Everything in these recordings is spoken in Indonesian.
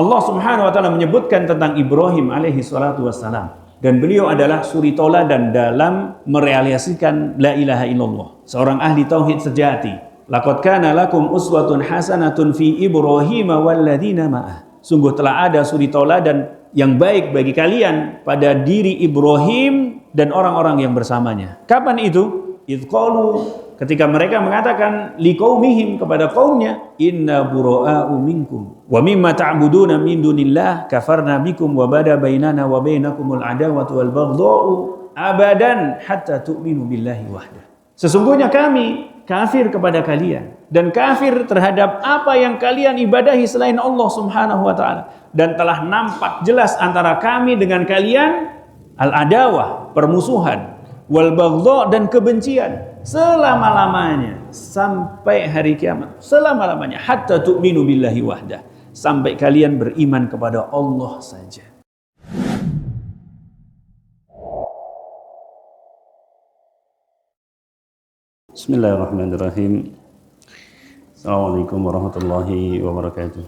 Allah Subhanahu wa taala menyebutkan tentang Ibrahim alaihi salatu wassalam, dan beliau adalah suri toladan dalam merealisasikan la ilaha illallah, seorang ahli tauhid sejati. Laqad kana lakum uswatun hasanatun fi Ibrahim walladzina ma'ah. Sungguh telah ada suri toladan yang baik bagi kalian pada diri Ibrahim dan orang-orang yang bersamanya. Kapan itu? Idh qalu, ketika mereka mengatakan liqaumihim, kepada kaumnya, inna bura'a'u minkum wa mimma ta'buduna min dunillah kafarna bikum wa bada bainana wa bainakumul adawatu wal baghdha'u abadan hatta tu'minu billahi wahdah. Sesungguhnya kami kafir kepada kalian dan kafir terhadap apa yang kalian ibadahi selain Allah Subhanahu wa taala, dan telah nampak jelas antara kami dengan kalian al-adawah, permusuhan, wal baghdha, dan kebencian selama-lamanya sampai hari kiamat, selama-lamanya, hatta tu'minu billahi wahdah, sampai kalian beriman kepada Allah saja. Bismillahirrahmanirrahim. Assalamualaikum warahmatullahi wabarakatuh.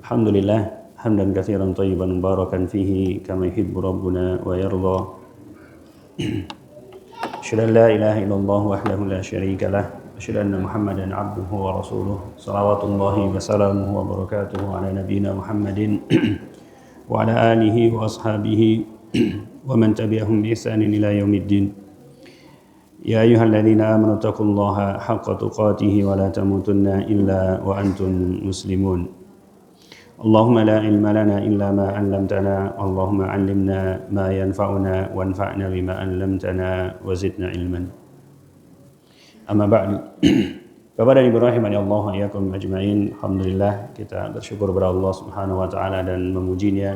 Alhamdulillah hamdan katsiran thayyiban mubarakan fihi kama yuhibbu rabbuna wa yarda. Asyhadu an la ilaha illallah wahdahu la syarika lah, asyhadu anna Muhammadan abduhu wa rasuluh. Shalawatullahi wa salamuhu wa barakatuhu ala nabiyyina Muhammadin wa ala alihi wa ashabihi wa man tabi'ahum bi ihsanin ila yaumiddin. Ya ayyuhalladzina amanu taqullaha haqqa tuqatih wa la tamutunna illa wa antum muslimun. Allahumma la ilma lana illa ma 'allamtana, Allahumma 'allimna ma yanfa'una wanfa'na bima 'allamtana wa zidna ilman. Amma ba'du. Bapak dan Ibu rahimani Allah wa iyyakum ajmain. Alhamdulillah, kita bersyukur kepada Allah Subhanahu wa taala dan memujinya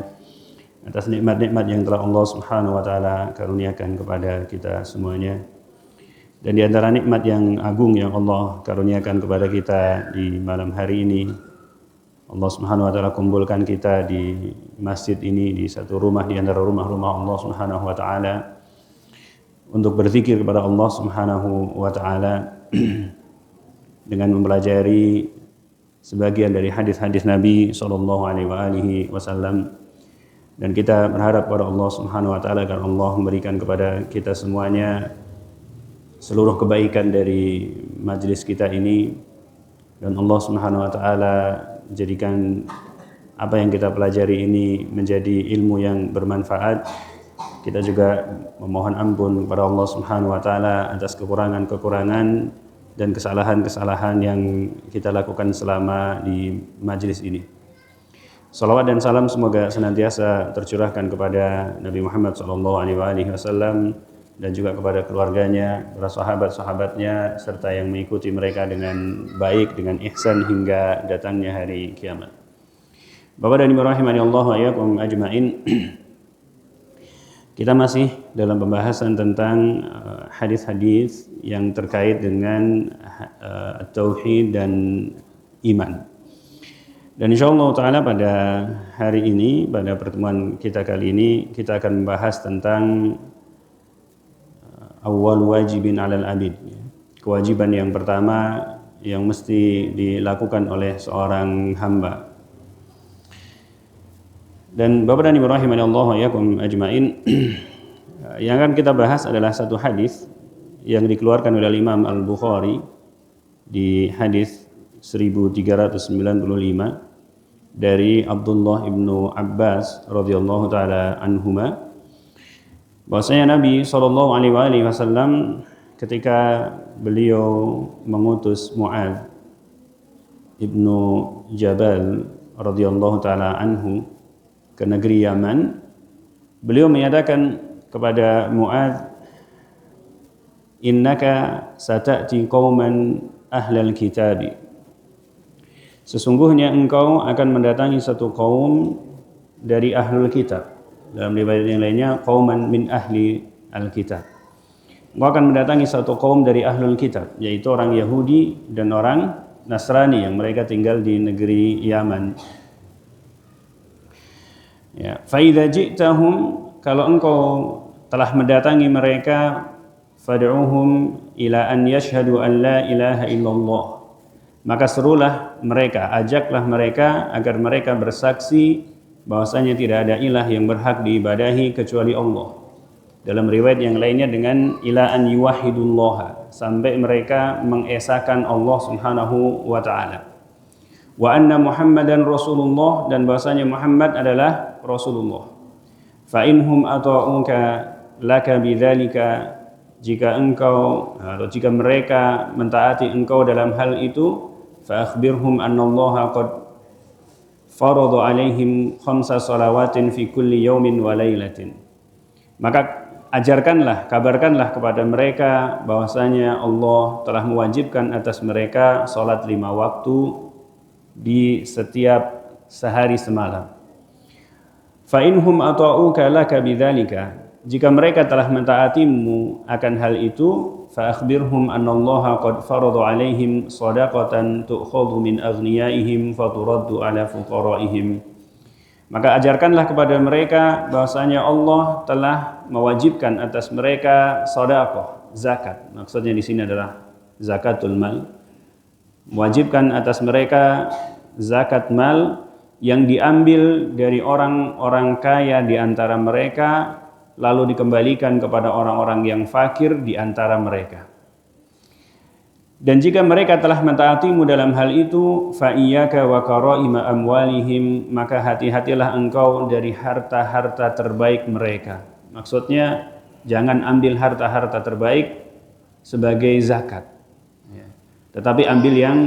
atas nikmat-nikmat yang telah Allah Subhanahu wa taala karuniakan kepada kita semuanya. Dan di antara nikmat yang agung yang Allah karuniakan kepada kita di malam hari ini, Allah Subhanahu wa taala kumpulkan kita di masjid ini, di satu rumah di antara rumah-rumah Allah Subhanahu wa taala, untuk berzikir kepada Allah Subhanahu wa taala dengan mempelajari sebagian dari hadis-hadis Nabi sallallahu alaihi wasallam. Dan kita berharap kepada Allah Subhanahu wa taala agar Allah memberikan kepada kita semuanya seluruh kebaikan dari majlis kita ini, dan Allah Subhanahu wa taala jadikan apa yang kita pelajari ini menjadi ilmu yang bermanfaat. Kita juga memohon ampun kepada Allah Subhanahu wa taala atas kekurangan-kekurangan dan kesalahan-kesalahan yang kita lakukan selama di majlis ini. Salawat dan salam semoga senantiasa tercurahkan kepada Nabi Muhammad SAW dan juga kepada keluarganya, para sahabat-sahabatnya, serta yang mengikuti mereka dengan baik, dengan ihsan hingga datangnya hari kiamat. Bapak dan Ibu rahimani Allah wa iyyakum ajmain. Kita masih dalam pembahasan tentang hadis-hadis yang terkait dengan tauhid dan iman. Dan insyaallah ta'ala pada hari ini, pada pertemuan kita kali ini, kita akan membahas tentang awal wajibin alal abid. Kewajiban yang pertama yang mesti dilakukan oleh seorang hamba. Dan Bapak dan Ibu rahimani Allah wa iyyakum ajmain, yang akan kita bahas adalah satu hadis yang dikeluarkan oleh Imam Al-Bukhari di hadis 1395 dari Abdullah ibnu Abbas radhiyallahu taala anhuma, bahwasanya Nabi sallallahu alaihi wasallam ketika beliau mengutus Mu'adz ibnu Jabal radhiyallahu taala anhu ke negeri Yaman, beliau menyatakan kepada Mu'adz, innaka sata'ti qauman ahlal kitabi, sesungguhnya engkau akan mendatangi satu kaum dari ahlul kitab. Dalam riwayat yang lainnya, qauman min ahli al-kitab. Engkau akan mendatangi satu kaum dari ahlul kitab, yaitu orang Yahudi dan orang Nasrani yang mereka tinggal di negeri Yaman. Ya, fa idza ji'tahum, kalau engkau telah mendatangi mereka, fad'uhum ila an yashhadu an la ilaha illallah, Maka serulah mereka, ajaklah mereka agar mereka bersaksi bahwasanya tidak ada ilah yang berhak diibadahi kecuali Allah. Dalam riwayat yang lainnya dengan ila an yuwahhidullaha, sampai mereka mengesahkan Allah Subhanahu wa taala. Wa anna Muhammadan Rasulullah, dan bahwasanya Muhammad adalah Rasulullah. Fa inhum ata'uka laka bidzalika, jika engkau atau jika mereka mentaati engkau dalam hal itu, fa akhbirhum annallaha qad farada alaihim khamsa salawatin fi kulli yaumin wa lailatin. Maka ajarkanlah, kabarkanlah kepada mereka bahwasanya Allah telah mewajibkan atas mereka salat 5 waktu di setiap sehari semalam. Fa inhum ata'uka laka bidzalika, jika mereka telah mentaatimu akan hal itu, fa akhbirhum annallaha qad farada alaihim shadaqatan tu'khadhu min aghniyaihim faturaddu ala fuqaraihim. Maka ajarkanlah kepada mereka bahwasanya Allah telah mewajibkan atas mereka sedekah, zakat. Maksudnya di sini adalah zakatul mal. Mewajibkan atas mereka zakat mal yang diambil dari orang-orang kaya di antara mereka, lalu dikembalikan kepada orang-orang yang fakir di antara mereka. Dan jika mereka telah mentaatimu dalam hal itu, fa iyyaka wa karaima amwalihim, maka hati-hatilah engkau dari harta-harta terbaik mereka. Maksudnya jangan ambil harta-harta terbaik sebagai zakat, ya. Tetapi ambil yang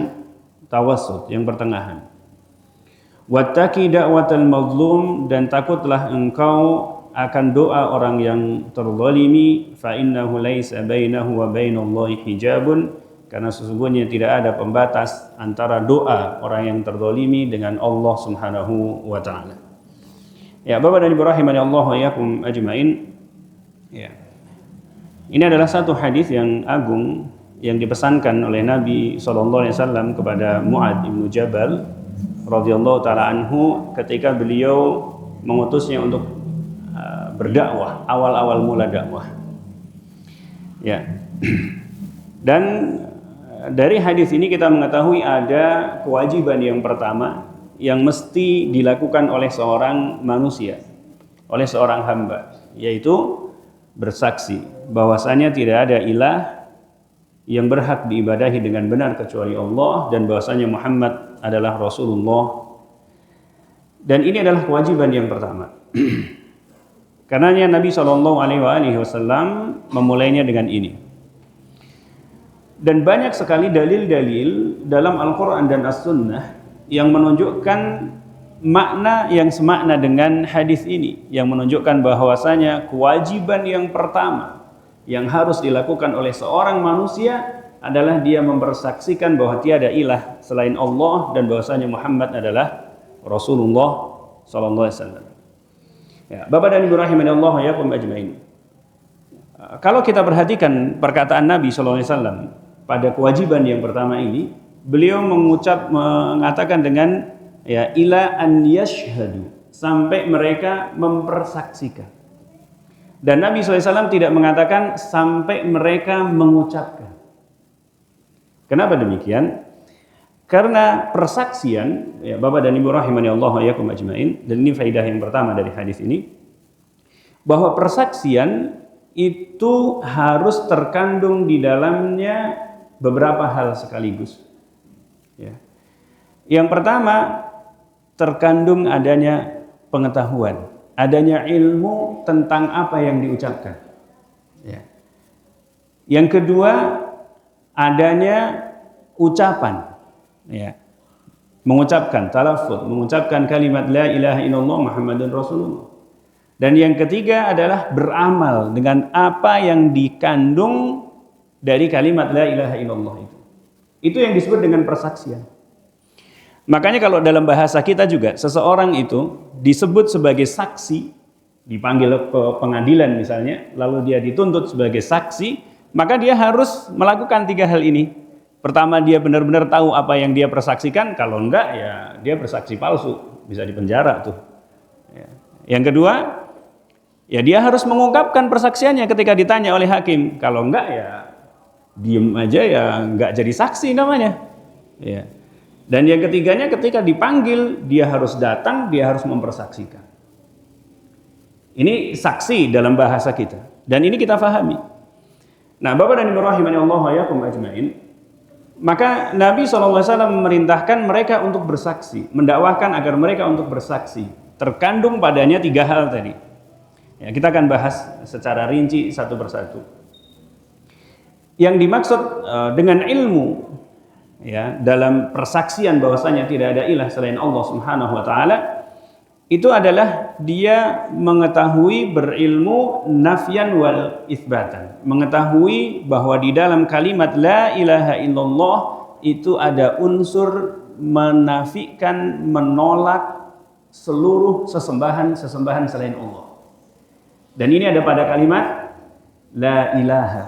tawassut, yang pertengahan. Wattaqi da'watal mazlum, dan takutlah engkau akan doa orang yang terzalimi, fa innahu laisa bainahu wa bainallahi hijabun, karena sesungguhnya tidak ada pembatas antara doa orang yang terzalimi dengan Allah Subhanahu wa taala. Ya, Bapak dan Ibu rahimani Allah wa iyyakum ajmain. Ya. Ini adalah satu hadis yang agung yang dipesankan oleh Nabi sallallahu alaihi wasallam kepada Mu'adz bin Jabal radhiyallahu taala anhu ketika beliau mengutusnya untuk berdakwah, awal-awal mula dakwah. Ya. Dan dari hadis ini kita mengetahui ada kewajiban yang pertama yang mesti dilakukan oleh seorang manusia, oleh seorang hamba, yaitu bersaksi bahwasanya tidak ada ilah yang berhak diibadahi dengan benar kecuali Allah, dan bahwasanya Muhammad adalah Rasulullah. Dan ini adalah kewajiban yang pertama. Karenanya Nabi SAW memulainya dengan ini. Dan banyak sekali dalil-dalil dalam Al-Quran dan As-Sunnah yang menunjukkan makna yang semakna dengan hadis ini, yang menunjukkan bahwasanya kewajiban yang pertama yang harus dilakukan oleh seorang manusia adalah dia mempersaksikan bahwa tiada ilah selain Allah dan bahwasanya Muhammad adalah Rasulullah SAW. Ya, Bapak dan Ibu rahimani Allah wa iyyakum ajmain. Kalau kita perhatikan perkataan Nabi SAW pada kewajiban yang pertama ini, beliau mengatakan dengan ya ila an yashhadu, sampai mereka mempersaksikan. Dan Nabi SAW tidak mengatakan sampai mereka mengucapkan. Kenapa demikian? Karena persaksian, ya Bapak dan Ibu rahimani Allah wa iyyakum ajmain, dan ini faedah yang pertama dari hadis ini, bahwa persaksian itu harus terkandung di dalamnya beberapa hal sekaligus. Ya. Yang pertama, terkandung adanya pengetahuan, adanya ilmu tentang apa yang diucapkan. Ya. Yang kedua, adanya ucapan. Ya, mengucapkan talaffuz, mengucapkan kalimat la ilaha illallah Muhammadun Rasulullah. Dan yang ketiga adalah beramal dengan apa yang dikandung dari kalimat la ilaha illallah itu. Itu yang disebut dengan persaksian. Makanya kalau dalam bahasa kita juga seseorang itu disebut sebagai saksi, dipanggil ke pengadilan misalnya, lalu dia dituntut sebagai saksi, maka dia harus melakukan 3 hal ini. Pertama, dia benar-benar tahu apa yang dia persaksikan. Kalau enggak, ya dia bersaksi palsu, bisa dipenjara tuh. Ya. Yang kedua, ya dia harus mengungkapkan persaksiannya ketika ditanya oleh hakim. Kalau enggak, ya diem aja, ya enggak jadi saksi namanya. Ya. Dan yang ketiganya ketika dipanggil dia harus datang, dia harus mempersaksikan. Ini saksi dalam bahasa kita dan ini kita fahami. Nah, Bapak dan Ibu rahimani Allah wa iyyakum ajmain, maka Nabi SAW memerintahkan mereka untuk bersaksi, mendakwahkan agar mereka untuk bersaksi. Terkandung padanya 3 hal tadi. Ya, kita akan bahas secara rinci satu persatu. Yang dimaksud dengan ilmu, ya, dalam persaksian bahwasanya tidak ada ilah selain Allah Subhanahu wa taala, itu adalah dia mengetahui berilmu nafyan wal itsbatan. Mengetahui bahwa di dalam kalimat la ilaha illallah itu ada unsur menafikan, menolak seluruh sesembahan selain Allah. Dan ini ada pada kalimat la ilaha.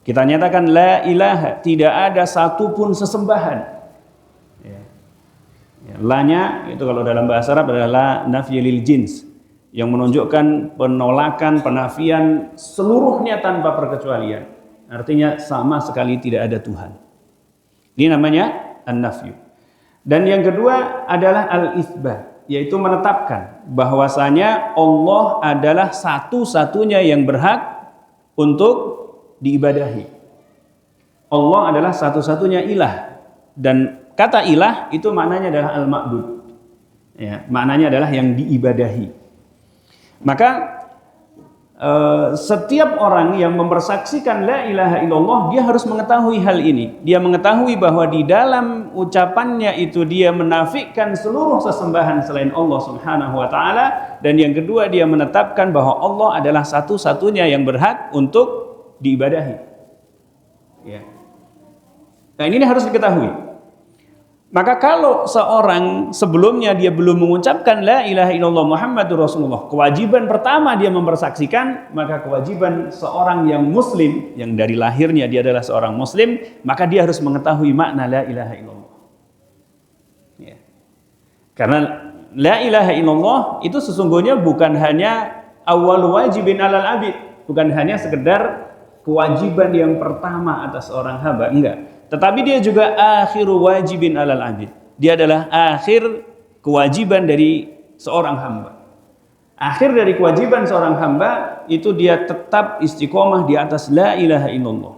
Kita nyatakan la ilaha, tidak ada satupun sesembahan. Ya. Ya, la-nya itu kalau dalam bahasa Arab adalah la nafyi lil jins, yang menunjukkan penolakan, penafian seluruhnya tanpa perkecualian. Artinya sama sekali tidak ada Tuhan. Ini namanya an-nafyu. Dan yang kedua adalah al-itsbat, yaitu menetapkan bahwasanya Allah adalah satu-satunya yang berhak untuk diibadahi. Allah adalah satu-satunya ilah, dan kata ilah itu maknanya adalah al-ma'bud. Ya, maknanya adalah yang diibadahi. Maka setiap orang yang mempersaksikan la ilaha illallah, dia harus mengetahui hal ini. Dia mengetahui bahwa di dalam ucapannya itu dia menafikan seluruh sesembahan selain Allah Subhanahu wa taala, dan yang kedua dia menetapkan bahwa Allah adalah satu-satunya yang berhak untuk diibadahi. Ya. Nah, ini harus diketahui. Maka kalau seorang sebelumnya dia belum mengucapkan la ilaha illallah Muhammadur Rasulullah, kewajiban pertama dia mempersaksikan, maka kewajiban seorang yang muslim, yang dari lahirnya dia adalah seorang muslim, maka dia harus mengetahui makna la ilaha illallah. Ya. Karena la ilaha illallah itu sesungguhnya bukan hanya awal wajibin alal abid, bukan hanya sekedar kewajiban yang pertama atas seorang hamba, enggak. Tetapi dia juga akhiru wajibin alal abid. Dia adalah akhir kewajiban dari seorang hamba. Akhir dari kewajiban seorang hamba itu dia tetap istiqomah di atas la ilaha illallah.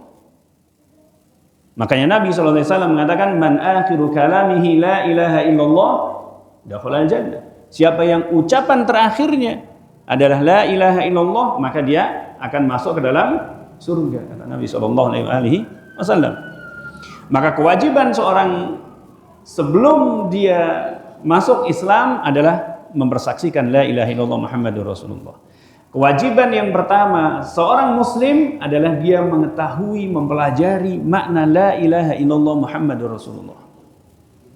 Makanya Nabi SAW mengatakan, man akhiru kalamihi la ilaha illallah dakhalal jannah. Siapa yang ucapan terakhirnya adalah la ilaha illallah, maka dia akan masuk ke dalam surga, kata Nabi SAW. Maka kewajiban seorang sebelum dia masuk Islam adalah mempersaksikan la ilaha illallah Muhammadur Rasulullah. Kewajiban yang pertama seorang muslim adalah dia mengetahui, mempelajari makna la ilaha illallah Muhammadur Rasulullah.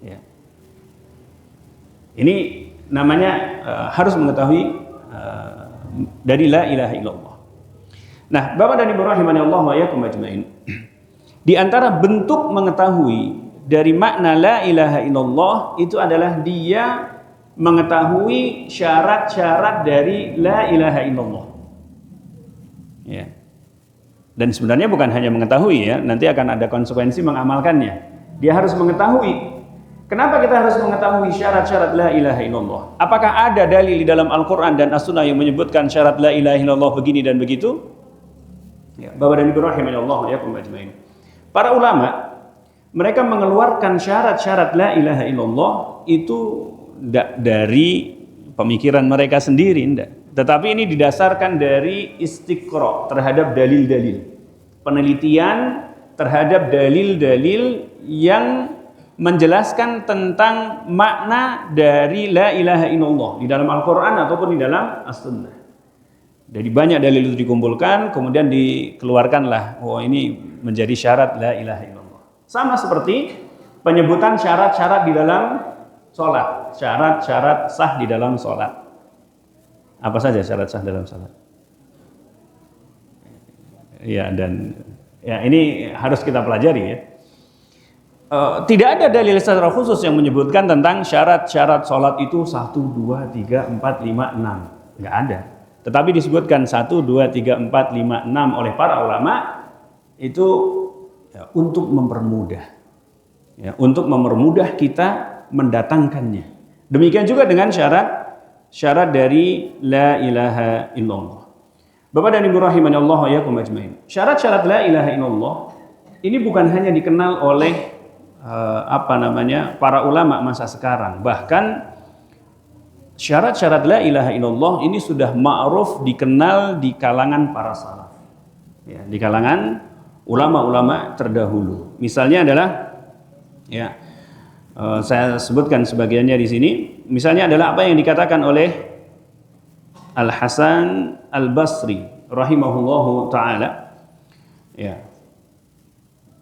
Ya. Ini namanya harus mengetahui dari la ilaha illallah. Nah, Bapak dan Ibu rahimani Allah wa iyyakum ajmain. Di antara bentuk mengetahui dari makna la ilaha illallah itu adalah dia mengetahui syarat-syarat dari la ilaha illallah. Ya. Dan sebenarnya bukan hanya mengetahui, ya, nanti akan ada konsekuensi mengamalkannya. Dia harus mengetahui. Kenapa kita harus mengetahui syarat-syarat la ilaha illallah? Apakah ada dalil di dalam Al-Quran dan As-Sunnah yang menyebutkan syarat la ilaha illallah begini dan begitu? Ya, Bapak dan Ibu rahimani Allah wa iyyakum ajmain. Para ulama, mereka mengeluarkan syarat-syarat la ilaha illallah itu tidak dari pemikiran mereka sendiri, tidak. Tetapi ini didasarkan dari istiqra terhadap dalil-dalil, penelitian terhadap dalil-dalil yang menjelaskan tentang makna dari la ilaha illallah di dalam Al-Quran ataupun di dalam As-Sunnah. Dari banyak dalil itu dikumpulkan, kemudian dikeluarkanlah, oh ini menjadi syarat la ilaha illallah. Sama seperti penyebutan syarat-syarat di dalam sholat, syarat-syarat sah di dalam sholat. Apa saja syarat sah dalam sholat? Ya, dan ya ini harus kita pelajari, ya. Tidak ada dalil secara khusus yang menyebutkan tentang syarat-syarat sholat itu 1, 2, 3, 4, 5, 6. Nggak ada. Tetapi disebutkan 1, 2, 3, 4, 5, 6 oleh para ulama itu ya, untuk mempermudah. ya, untuk mempermudah kita mendatangkannya. Demikian juga dengan syarat dari la ilaha illallah. Bapak dan Ibu rahimani Allah wa iyyakum ajmain. Syarat-syarat la ilaha illallah ini bukan hanya dikenal oleh para ulama masa sekarang. Bahkan syarat-syarat la ilaha illallah ini sudah ma'ruf, dikenal di kalangan para salaf. Ya, di kalangan ulama-ulama terdahulu. Misalnya adalah ya, saya sebutkan sebagiannya di sini. Misalnya adalah apa yang dikatakan oleh Al-Hasan Al-Basri rahimahullahu taala. Ya.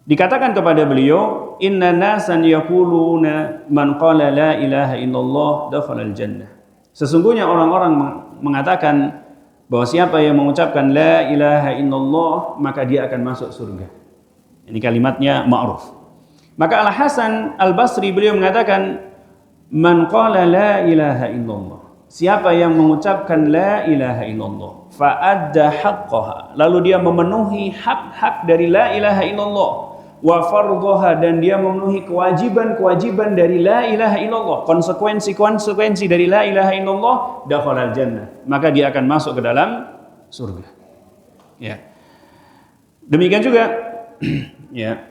Dikatakan kepada beliau, inna nasan yaquluna man qala la ilaha illallah dakhala al-jannah. Sesungguhnya orang-orang mengatakan bahwa siapa yang mengucapkan la ilaha illallah maka dia akan masuk surga. Ini kalimatnya ma'ruf. Maka Al-Hasan Al-Basri beliau mengatakan, man qala la ilaha illallah, siapa yang mengucapkan la ilaha illallah fa'adda haqqaha, lalu dia memenuhi hak-hak dari la ilaha illallah, wa fardhaha, dan dia memenuhi kewajiban-kewajiban dari la ilaha illallah, konsekuensi-konsekuensi dari la ilaha illallah, dakhalal jannah, maka dia akan masuk ke dalam surga. Ya. Demikian juga ya,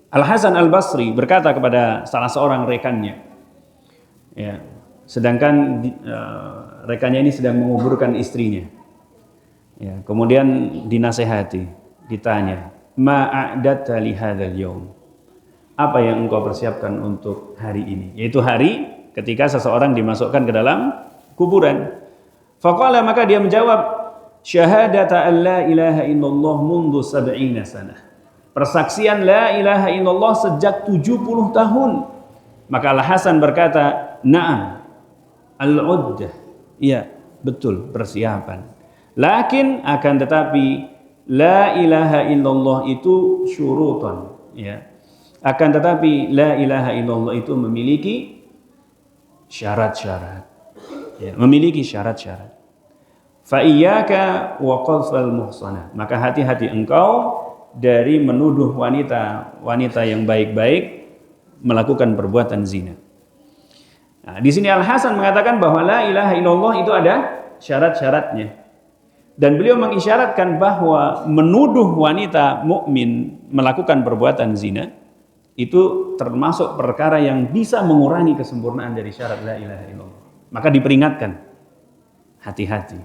Al-Hasan Al-Basri berkata kepada salah seorang rekannya, ya, sedangkan rekannya ini sedang menguburkan istrinya. Ya, kemudian dinasehati, ditanya, ma'a'datta li hadzal yaum, apa yang engkau persiapkan untuk hari ini, yaitu hari ketika seseorang dimasukkan ke dalam kuburan. Faqala, maka dia menjawab, syahadata an la ilaha illallah mundu 70 sanah, persaksian la ilaha illallah sejak 70 tahun. Maka Al-Hasan berkata, na'am al-uddah, iya betul persiapan, lakin akan tetapi la ilaha illallah itu syurutan, ya, akan tetapi la ilaha illallah itu memiliki syarat-syarat, ya, memiliki syarat-syarat. Fa iyyaka wa qadfal muhsanah, maka hati-hati engkau dari menuduh wanita yang baik-baik melakukan perbuatan zina. Nah, di sini Al-Hasan mengatakan bahwa la ilaha illallah itu ada syarat-syaratnya. Dan beliau mengisyaratkan bahwa menuduh wanita mukmin melakukan perbuatan zina itu termasuk perkara yang bisa mengurangi kesempurnaan dari syarat la ilaha illallah. Maka diperingatkan, hati-hati.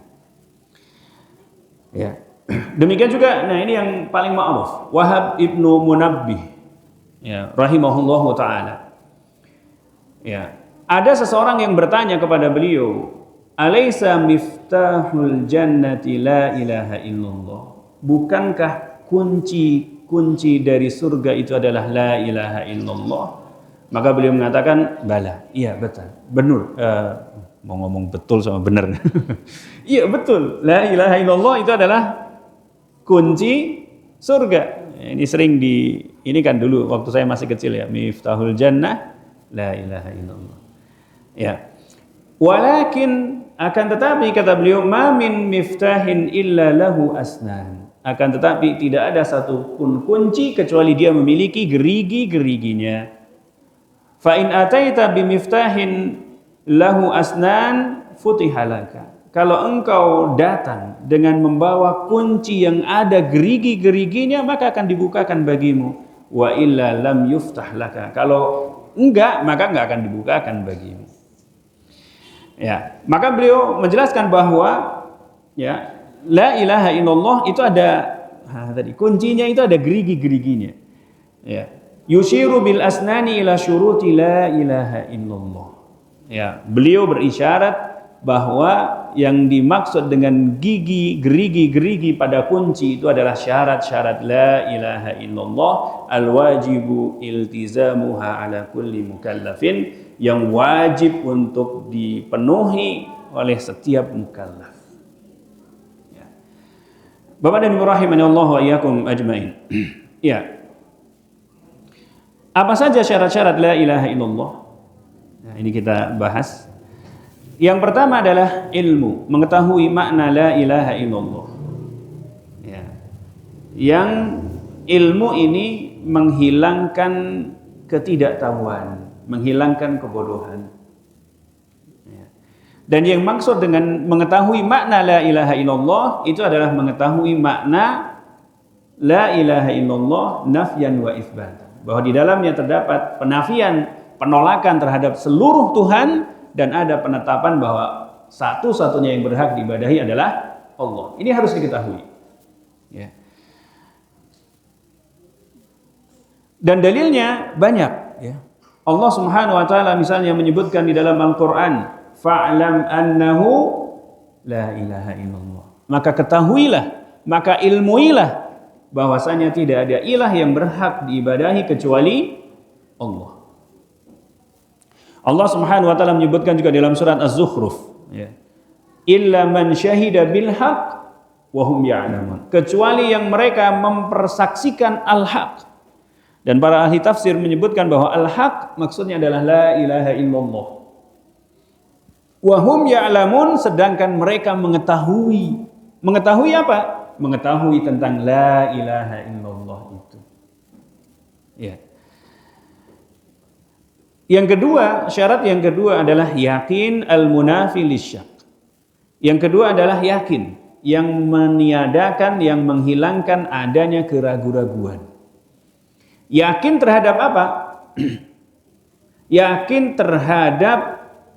Ya. Demikian juga, nah ini yang paling ma'ruf, Wahab ibnu Munabbih, ya, rahimahullahu taala. Ya, ada seseorang yang bertanya kepada beliau, alaysa miftahul jannati la ilaha illallah, bukankah kunci dari surga itu adalah la ilaha illallah? Maka beliau mengatakan, bala, iya betul, benar. Mau ngomong betul sama benar. Iya betul, la ilaha illallah itu adalah kunci surga. Ini sering ini kan dulu waktu saya masih kecil ya, miftahul jannah la ilaha illallah. Ya. Walakin, akan tetapi kata beliau, ma min miftahin illa lahu asnan, akan tetapi tidak ada satu pun kunci kecuali dia memiliki gerigi-geriginya. Fa in ataita bimiftahin lahu asnan futihalaka, kalau engkau datang dengan membawa kunci yang ada gerigi-geriginya maka akan dibukakan bagimu. Wa illa lam yuftah laka, kalau enggak maka enggak akan dibukakan bagimu. Ya, maka beliau menjelaskan bahwa ya, la ilaha illallah itu ada tadi kuncinya, itu ada gerigi-geriginya. Ya. Yushiru bil asnani ila syuruti la ilaha illallah. Ya, beliau berisyarat bahwa yang dimaksud dengan gerigi-gerigi pada kunci itu adalah syarat-syarat la ilaha illallah, al-wajibu iltizamuha ala kulli mukallafin, yang wajib untuk dipenuhi oleh setiap mukallaf. Ya. Bapak dan Ibu rahimani Allah wa iyyakum ajmain. Ya. Apa saja syarat-syarat la ilaha illallah? Nah, ini kita bahas. Yang pertama adalah ilmu, mengetahui makna la ilaha illallah. Ya. Yang ilmu ini menghilangkan ketidaktahuan, menghilangkan kebodohan. Dan yang maksud dengan mengetahui makna la ilaha illallah itu adalah mengetahui makna la ilaha illallah nafyan wa itsbat. Bahwa di dalamnya terdapat penafian, penolakan terhadap seluruh Tuhan dan ada penetapan bahwa satu-satunya yang berhak diibadahi adalah Allah. Ini harus diketahui. Ya. Dan dalilnya banyak. Ya. Allah Subhanahu wa taala misalnya menyebutkan di dalam Al-Qur'an, fa'lam annahu la ilaha illallah. Maka ketahuilah, maka ilmuilah bahwasanya tidak ada ilah yang berhak diibadahi kecuali Allah. Allah Subhanahu wa taala menyebutkan juga dalam surat Az-Zukhruf, ya. Illa man syahida bil haqq wa hum ya'lamun. Kecuali yang mereka mempersaksikan al-haq. Dan para ahli tafsir menyebutkan bahwa al-haq maksudnya adalah la ilaha illallah. Wahum ya'lamun, sedangkan mereka mengetahui. Mengetahui apa? Mengetahui tentang la ilaha illallah itu. Ya. Yang kedua, syarat yang kedua adalah yakin al-munafi lisyak. Yang kedua adalah yakin yang meniadakan, yang menghilangkan adanya keraguan-raguan. Yakin terhadap apa? Yakin terhadap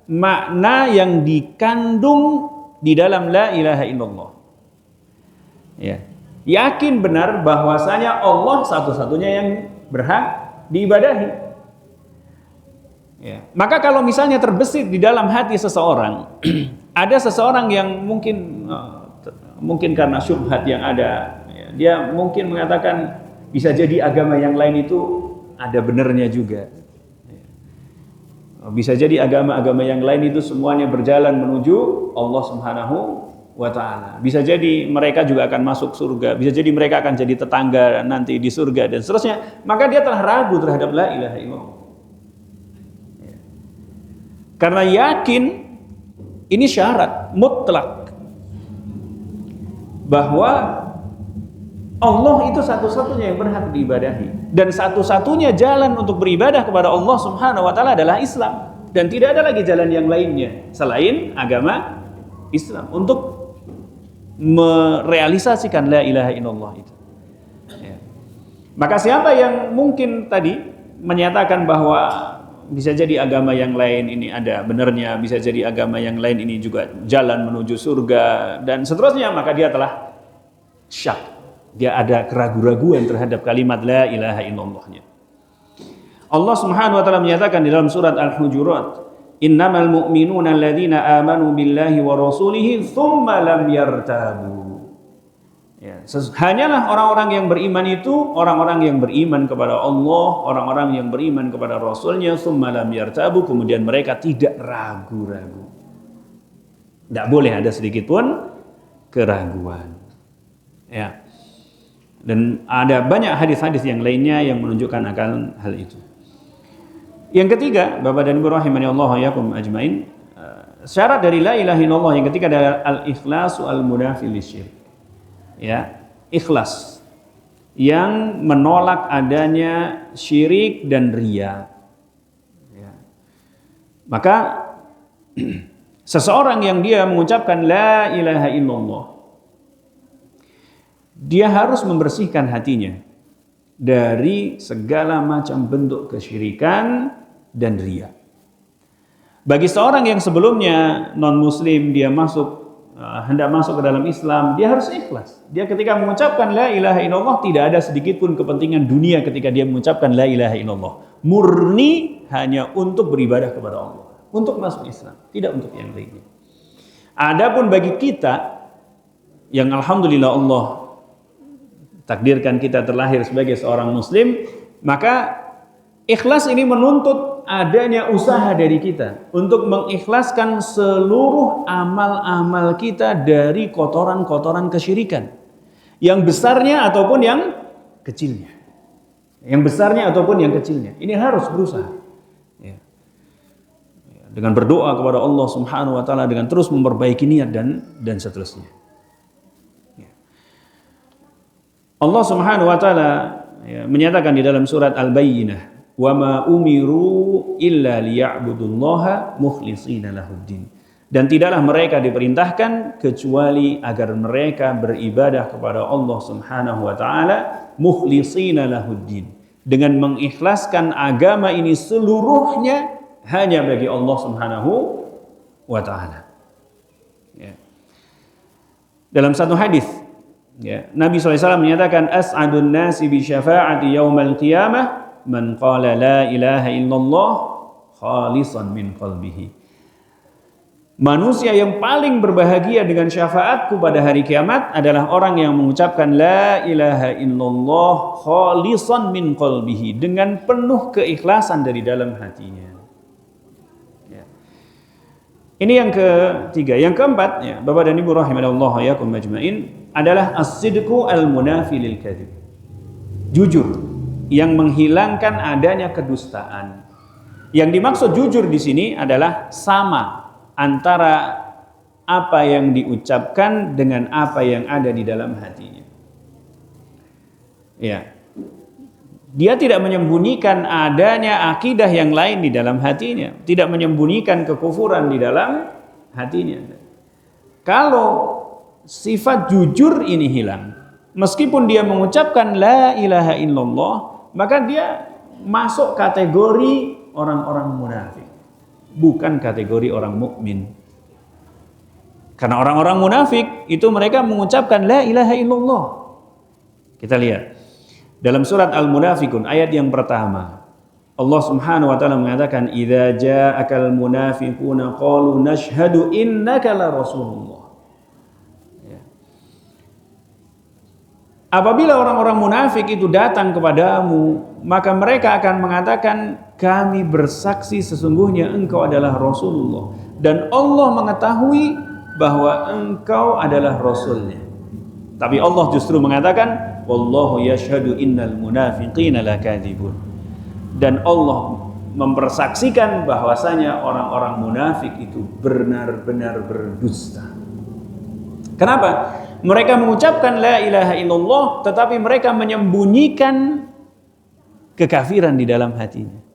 makna yang dikandung di dalam la ilaha illallah. Ya. Yakin benar bahwasanya Allah satu-satunya yang berhak diibadahi. Ya. Maka kalau misalnya terbesit di dalam hati seseorang, ada seseorang yang mungkin karena syubhat yang ada, ya, dia mungkin mengatakan bisa jadi agama yang lain itu ada benernya juga. Bisa jadi agama-agama yang lain itu semuanya berjalan menuju Allah Subhanahu wa ta'ala. Bisa jadi mereka juga akan masuk surga. Bisa jadi mereka akan jadi tetangga nanti di surga dan seterusnya. Maka dia telah ragu terhadap la ilaha illallah. Karena yakin ini syarat mutlak bahwa Allah itu satu-satunya yang berhak diibadahi, dan satu-satunya jalan untuk beribadah kepada Allah Subhanahu wa taala adalah Islam, dan tidak ada lagi jalan yang lainnya selain agama Islam untuk merealisasikan la ilaha illallah itu. Ya. Maka siapa yang mungkin tadi menyatakan bahwa bisa jadi agama yang lain ini ada benarnya, bisa jadi agama yang lain ini juga jalan menuju surga dan seterusnya, maka dia telah syak. Dia ada keraguan-raguan terhadap kalimat la ilaha illallahnya. Allah Subhanahu wa taala menyatakan di dalam surat Al-Hujurat, innamal mu'minuna alladzina amanu billahi wa rasulihi tsumma lam yartabu. Ya, hanyalah orang-orang yang beriman itu orang-orang yang beriman kepada Allah, orang-orang yang beriman kepada Rasulnya, tsumma lam yartabu, kemudian mereka tidak ragu-ragu. Tidak boleh ada sedikit pun keraguan. Ya. Dan ada banyak hadis-hadis yang lainnya yang menunjukkan akan hal itu. Yang ketiga, Bapak dan Ibu rahimani Allah wa yakum ajmain, syarat dari la ilaha illallah yang ketiga adalah al-ikhlasu al-munafi lisyirk. Ya, ikhlas yang menolak adanya syirik dan riya. Ya. Maka seseorang yang dia mengucapkan la ilaha illallah, dia harus membersihkan hatinya dari segala macam bentuk kesyirikan dan riya. Bagi seorang yang sebelumnya non-muslim, dia hendak masuk ke dalam Islam, dia harus ikhlas. Dia ketika mengucapkan la ilaha illallah, tidak ada sedikit pun kepentingan dunia ketika dia mengucapkan la ilaha illallah. Murni hanya untuk beribadah kepada Allah, untuk masuk Islam, tidak untuk yang lainnya. Adapun bagi kita yang alhamdulillah Allah takdirkan kita terlahir sebagai seorang muslim, maka ikhlas ini menuntut adanya usaha dari kita untuk mengikhlaskan seluruh amal-amal kita dari kotoran-kotoran kesyirikan, yang besarnya ataupun yang kecilnya. Yang besarnya ataupun yang kecilnya. Ini harus berusaha. Ya. Dengan berdoa kepada Allah Subhanahu wa taala, dengan terus memperbaiki niat dan seterusnya. Allah Subhanahu wa taala menyatakan di dalam surat Al-Bayyinah, Wa ma umiru illa liya'budullaha mukhlishina lahuddin. Dan tidaklah mereka diperintahkan kecuali agar mereka beribadah kepada Allah Subhanahu wa taala mukhlishina lahuddin, dengan mengikhlaskan agama ini seluruhnya hanya bagi Allah Subhanahu wa taala. Ya. Dalam satu hadis, ya, Nabi SAW menyatakan as'adun nasi bi syafa'ati yaumal qiyamah man qala la ilaha illallah khalisan min qalbihi. Manusia yang paling berbahagia dengan syafaatku pada hari kiamat adalah orang yang mengucapkan la ilaha illallah khalisan min qalbihi, dengan penuh keikhlasan dari dalam hatinya. Ya. Ini yang ketiga. Yang keempat, ya, Bapak dan Ibu rahimanallah wa yakum ajmain, adalah as-sidqu al-munafi lil kadzib. Jujur yang menghilangkan adanya kedustaan. Yang dimaksud jujur di sini adalah sama antara apa yang diucapkan dengan apa yang ada di dalam hatinya. Ya. Dia tidak menyembunyikan adanya akidah yang lain di dalam hatinya, tidak menyembunyikan kekufuran di dalam hatinya. Kalau sifat jujur ini hilang, meskipun dia mengucapkan la ilaha illallah, maka dia masuk kategori orang-orang munafik, bukan kategori orang mukmin. Karena orang-orang munafik itu mereka mengucapkan la ilaha illallah. Kita lihat dalam surat Al-Munafikun ayat yang pertama, Allah Subhanahu wa taala mengatakan idza ja'akal munafiquna qalu nashhadu innaka la rasulullah. Ya. Apabila orang-orang munafik itu datang kepadamu, maka mereka akan mengatakan kami bersaksi sesungguhnya engkau adalah Rasulullah, dan Allah mengetahui bahwa engkau adalah Rasulnya. Tapi Allah justru mengatakan wallahu yashhadu innal munafiqina lakadzibun, dan Allah mempersaksikan bahwasanya orang-orang munafik itu benar-benar berdusta. Kenapa? Mereka mengucapkan la ilaha illallah tetapi mereka menyembunyikan kekafiran di dalam hatinya.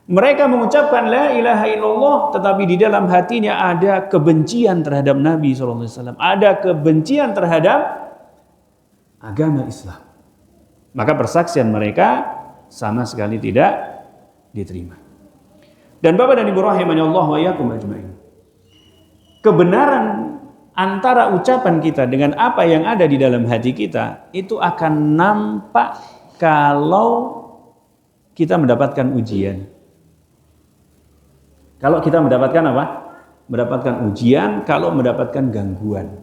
Mereka mengucapkan la ilaha illallah tetapi di dalam hatinya ada kebencian terhadap Nabi SAW, ada kebencian terhadap agama Islam. Maka persaksian mereka sama sekali tidak diterima. Dan Bapak dan Ibu rahimanallah wa iyyakum ajmain, kebenaran antara ucapan kita dengan apa yang ada di dalam hati kita itu akan nampak kalau kita mendapatkan ujian. Kalau kita mendapatkan apa? Mendapatkan ujian, kalau mendapatkan gangguan.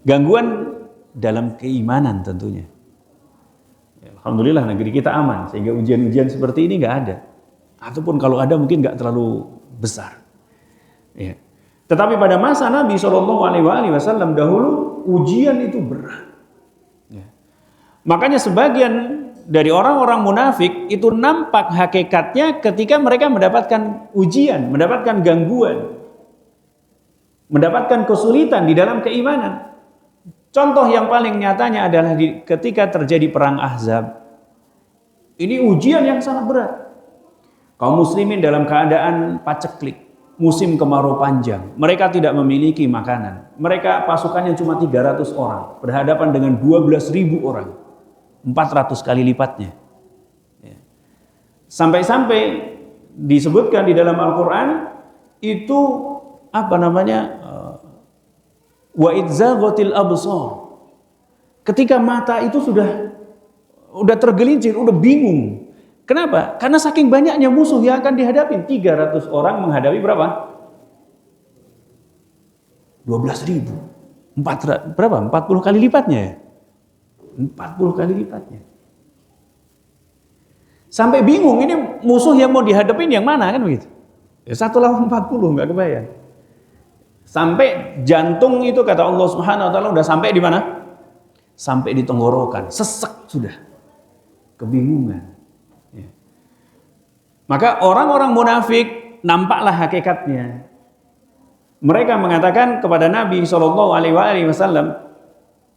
Gangguan dalam keimanan tentunya. Alhamdulillah negeri kita aman, sehingga ujian-ujian seperti ini nggak ada. Ataupun kalau ada mungkin nggak terlalu besar. Ya. Tetapi pada masa Nabi SAW dahulu ujian itu berat. Ya. Makanya sebagian dari orang-orang munafik itu nampak hakikatnya ketika mereka mendapatkan ujian, mendapatkan gangguan, mendapatkan kesulitan di dalam keimanan. Contoh yang paling nyatanya adalah ketika terjadi perang Ahzab. Ini ujian yang sangat berat. Kaum muslimin dalam keadaan paceklik, musim kemarau panjang. Mereka tidak memiliki makanan. Mereka pasukannya cuma 300 orang, berhadapan dengan 12.000 orang. 400 kali lipatnya. Sampai-sampai disebutkan di dalam Al-Quran itu wa idzaghatil absar. Ketika mata itu sudah tergelincir, udah bingung. Kenapa? Karena saking banyaknya musuh yang akan dihadapi. 300 orang menghadapi berapa? 12.000. Berapa? 40 kali lipatnya ya? 40 kali lipatnya. Sampai bingung, ini musuh yang mau dihadapin yang mana kan begitu? Ya, 1 lawan 40, nggak kebayang. Sampai jantung itu kata Allah Subhanahu wa taala udah sampai di mana? Sampai di tenggorokan, sesek sudah. Kebingungan. Ya. Maka orang-orang munafik nampaklah hakikatnya. Mereka mengatakan kepada Nabi SAW,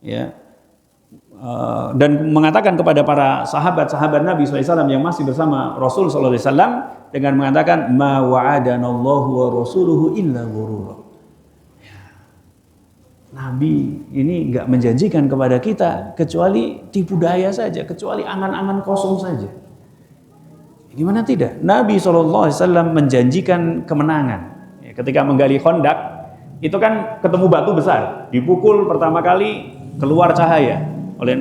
ya, dan mengatakan kepada para sahabat-sahabat Nabi SAW yang masih bersama Rasul SAW dengan mengatakan ma wa'adanallahu wa rasuluhu illa ghurura. Nabi ini enggak menjanjikan kepada kita kecuali tipu daya saja, kecuali angan-angan kosong saja. Gimana tidak? Nabi SAW menjanjikan kemenangan. Ketika menggali Khandaq, itu kan ketemu batu besar, dipukul pertama kali keluar cahaya oleh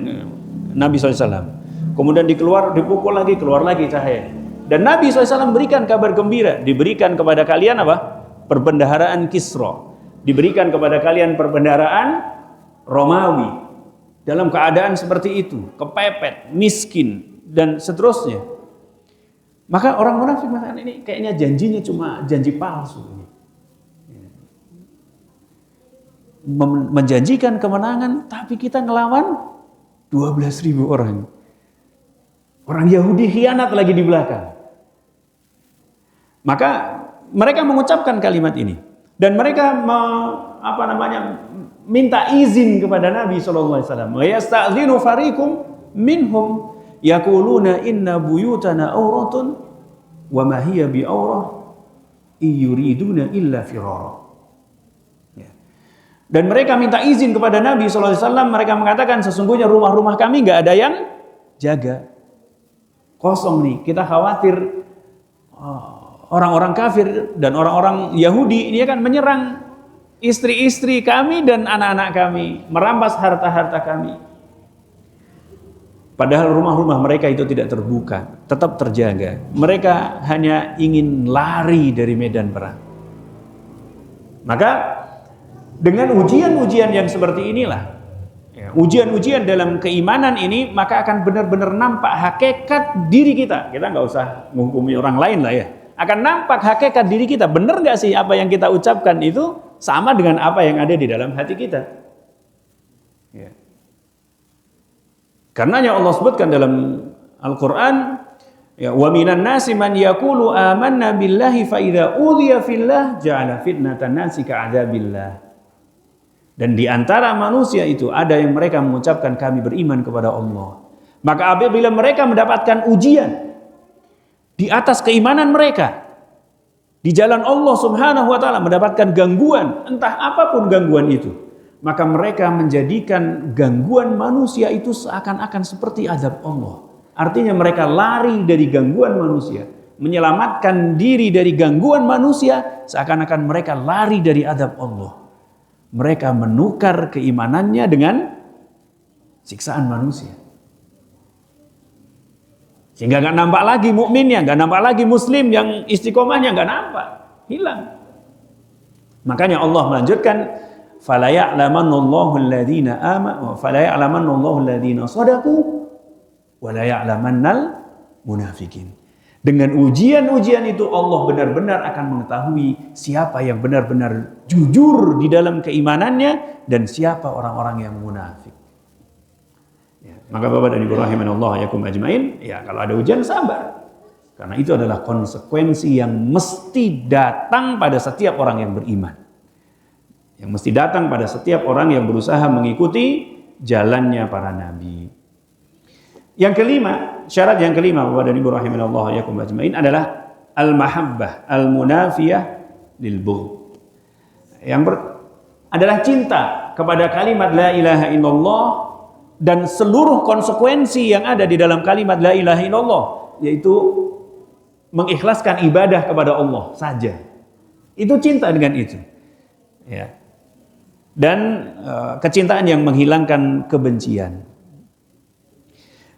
Nabi SAW. Kemudian dipukul lagi, keluar lagi cahaya. Dan Nabi SAW berikan kabar gembira, diberikan kepada kalian apa? Perbendaharaan Kisra. Diberikan kepada kalian perbendaharaan Romawi. Dalam keadaan seperti itu, kepepet, miskin, dan seterusnya. Maka orang munafik mengatakan ini kayaknya janjinya cuma janji palsu. Menjanjikan kemenangan, tapi kita ngelawan 12.000 orang. Orang Yahudi khianat lagi di belakang. Maka mereka mengucapkan kalimat ini dan mereka minta izin kepada Nabi sallallahu alaihi wasallam. Wa yasta'dhinu fariqum minhum yaquluna inna buyutana auratun wa ma hiya bi aurah yuriduna illa firara. Dan mereka minta izin kepada Nabi SAW. Mereka mengatakan sesungguhnya rumah-rumah kami nggak ada yang jaga, kosong nih. Kita khawatir orang-orang kafir dan orang-orang Yahudi ini akan menyerang istri-istri kami dan anak-anak kami, merampas harta-harta kami. Padahal rumah-rumah mereka itu tidak terbuka, tetap terjaga. Mereka hanya ingin lari dari medan perang. Maka dengan ujian-ujian yang seperti inilah, ujian-ujian dalam keimanan ini, maka akan benar-benar nampak hakikat diri kita. Kita nggak usah menghukumi orang lain lah ya. Akan nampak hakikat diri kita. Benar nggak sih apa yang kita ucapkan itu sama dengan apa yang ada di dalam hati kita? Ya. Karenanya Allah sebutkan dalam Al-Quran, ya, wa minan nasi man yaqulu amanna billahi fa idza udhiya fillah ja'ala fitnatan nasi ka'adzabillah. Dan di antara manusia itu ada yang mereka mengucapkan kami beriman kepada Allah. Maka apabila mereka mendapatkan ujian di atas keimanan mereka, di jalan Allah Subhanahu wa taala mendapatkan gangguan, entah apapun gangguan itu, maka mereka menjadikan gangguan manusia itu seakan-akan seperti azab Allah. Artinya mereka lari dari gangguan manusia, menyelamatkan diri dari gangguan manusia seakan-akan mereka lari dari azab Allah. Mereka menukar keimanannya dengan siksaan manusia. Sehingga gak nampak lagi mukminnya, gak nampak lagi muslim yang istiqomahnya, gak nampak, hilang. Makanya Allah melanjutkan, fala ya'lamannallahu alladhina amanu, fala ya'lamannallahu alladhina shadaqu, wa la ya'lamannal munafiqin. Dengan ujian-ujian itu Allah benar-benar akan mengetahui siapa yang benar-benar jujur di dalam keimanannya dan siapa orang-orang yang munafik. Ya, maka Bapak dan Ibu rahimanallah yakum ajmain, ya kalau ada ujian sabar. Karena itu adalah konsekuensi yang mesti datang pada setiap orang yang beriman. Yang mesti datang pada setiap orang yang berusaha mengikuti jalannya para nabi. Yang kelima, syarat yang kelima Bapak dan Ibu rahimanallah yakum ajmain adalah al-mahabbah al-munafiyah lil bughd. Adalah cinta kepada kalimat la ilaha illallah dan seluruh konsekuensi yang ada di dalam kalimat la ilaha illallah, yaitu mengikhlaskan ibadah kepada Allah saja. Itu cinta dengan itu. Ya. Dan kecintaan yang menghilangkan kebencian.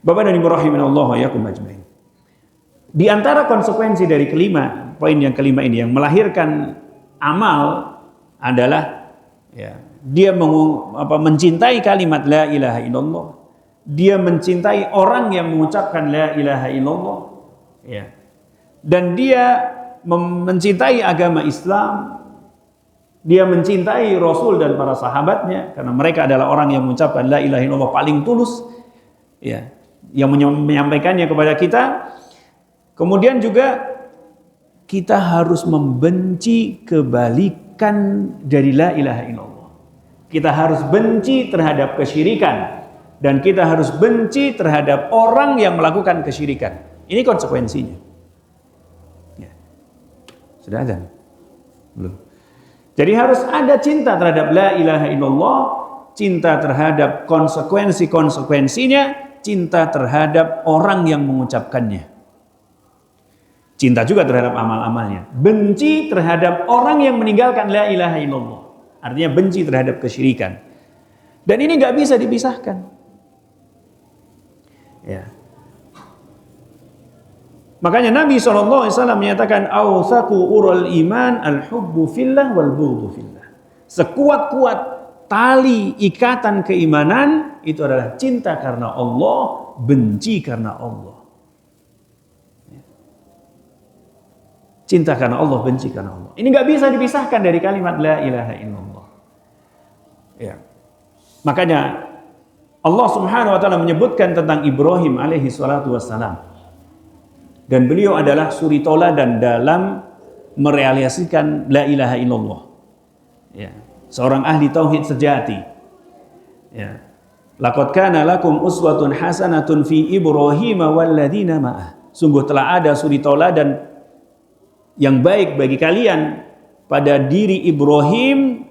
Bapak dan Ibu rahimanallah yakum ajmain. Di antara konsekuensi dari kelima, poin yang kelima ini yang melahirkan amal adalah ya, dia mencintai kalimat la ilaha illallah. Dia mencintai orang yang mengucapkan la ilaha illallah, ya. Dan dia mencintai agama Islam. Dia mencintai Rasul dan para sahabatnya karena mereka adalah orang yang mengucapkan la ilaha illallah paling tulus, ya, yang menyampaikannya kepada kita. Kemudian juga kita harus membenci kebalikan dari la ilaha illallah. Kita harus benci terhadap kesyirikan. Dan kita harus benci terhadap orang yang melakukan kesyirikan. Ini konsekuensinya. Ya. Sudah ada? Belum. Jadi harus ada cinta terhadap la ilaha illallah, cinta terhadap konsekuensi-konsekuensinya, cinta terhadap orang yang mengucapkannya. Cinta juga terhadap amal-amalnya. Benci terhadap orang yang meninggalkan la ilaha illallah. Artinya benci terhadap kesyirikan. Dan ini nggak bisa dipisahkan. Ya. Makanya Nabi SAW menyatakan awthaku ural iman al-hubbu fillah wal bughdu fillah. Sekuat-kuat tali ikatan keimanan itu adalah cinta karena Allah, benci karena Allah. Cinta karena Allah, benci karena Allah. Ini nggak bisa dipisahkan dari kalimat la ilaha illallah. Ya. Makanya Allah Subhanahu wa taala menyebutkan tentang Ibrahim alaihi salatu wassalam. Dan beliau adalah suri tauladan dalam merealisasikan la ilaha illallah. Ya, seorang ahli tauhid sejati. Ya. Laqad kana lakum uswatun hasanatun fi Ibrahim walladzina ma'ah. Sungguh telah ada suri tauladan yang baik bagi kalian pada diri Ibrahim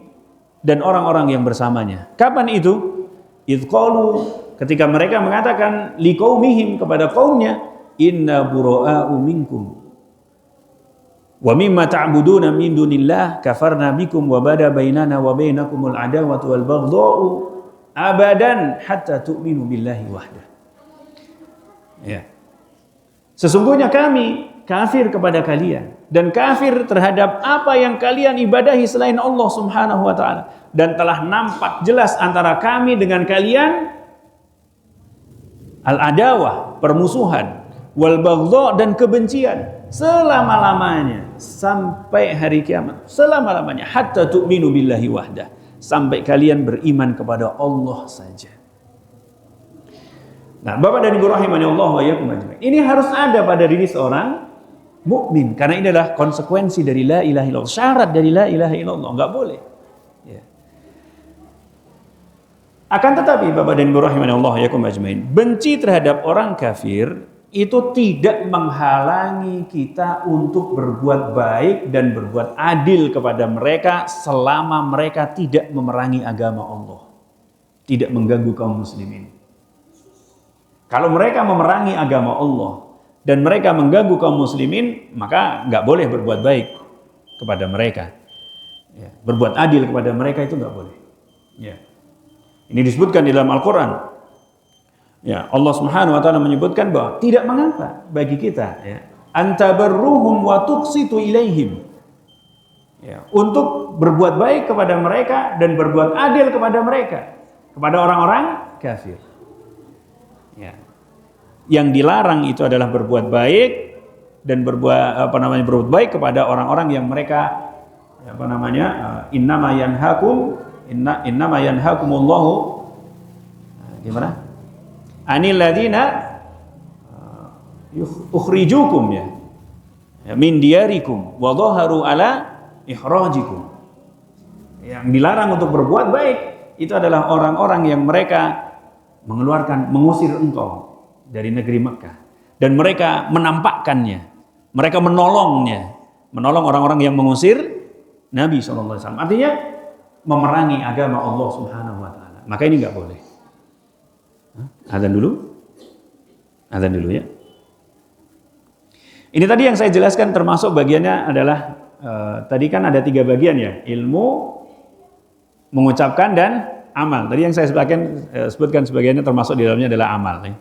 dan orang-orang yang bersamanya. Kapan itu? Qalu, ketika mereka mengatakan liqaumihim kepada kaumnya, inna bura'a'u minkum wa mimma ta'buduna min dunillah kafarna bikum wa bada bainana wa bainakumul adawatu wal baghdha'u abadan hatta tu'minu billahi wahdah. Ya. Sesungguhnya kami kafir kepada kalian dan kafir terhadap apa yang kalian ibadahi selain Allah Subhanahu wa taala, dan telah nampak jelas antara kami dengan kalian al-adawah, permusuhan, wal baghdha, dan kebencian selama-lamanya sampai hari kiamat, selama-lamanya, hatta tu'minu billahi wahdah, sampai kalian beriman kepada Allah saja. Nah, Bapak dan Ibu rahimani Allah wa iyyakum ajmain. Ini harus ada pada diri seorang mukmin, karena ini adalah konsekuensi dari la ilaha illallah, syarat dari la ilaha illallah, enggak boleh. Ya. Akan tetapi Bapak dan Ibu rahimani Allah wa iyyakum ajmain, benci terhadap orang kafir itu tidak menghalangi kita untuk berbuat baik dan berbuat adil kepada mereka selama mereka tidak memerangi agama Allah, tidak mengganggu kaum muslimin. Kalau mereka memerangi agama Allah dan mereka mengganggu kaum muslimin, maka nggak boleh berbuat baik kepada mereka. Ya, berbuat adil kepada mereka itu nggak boleh. Ya. Ini disebutkan di dalam Al-Quran. Ya, Allah Subhanahu wa taala menyebutkan bahwa tidak mengapa bagi kita, ya, antabarruhum wa tuqsitu ilaihim. Ya, untuk berbuat baik kepada mereka dan berbuat adil kepada mereka, kepada orang-orang kafir. Ya. Yang dilarang itu adalah berbuat baik dan berbuat baik kepada orang-orang yang mereka innama yanhakumullahu gimana? Anil ladzina ukhrijukum ya min diyarikum wa dhaharu ala ikhrajikum. Yang dilarang untuk berbuat baik itu adalah orang-orang yang mereka mengusir engkau dari negeri Mekah, dan mereka menampakkannya, mereka menolong orang-orang yang mengusir Nabi SAW. Artinya memerangi agama Allah Subhanahu wa taala. Maka ini nggak boleh. Azan dulu ya. Ini tadi yang saya jelaskan termasuk bagiannya adalah tadi kan ada 3 bagian ya, ilmu, mengucapkan, dan amal. Tadi yang saya sebutkan sebagiannya termasuk di dalamnya adalah amal. Ya.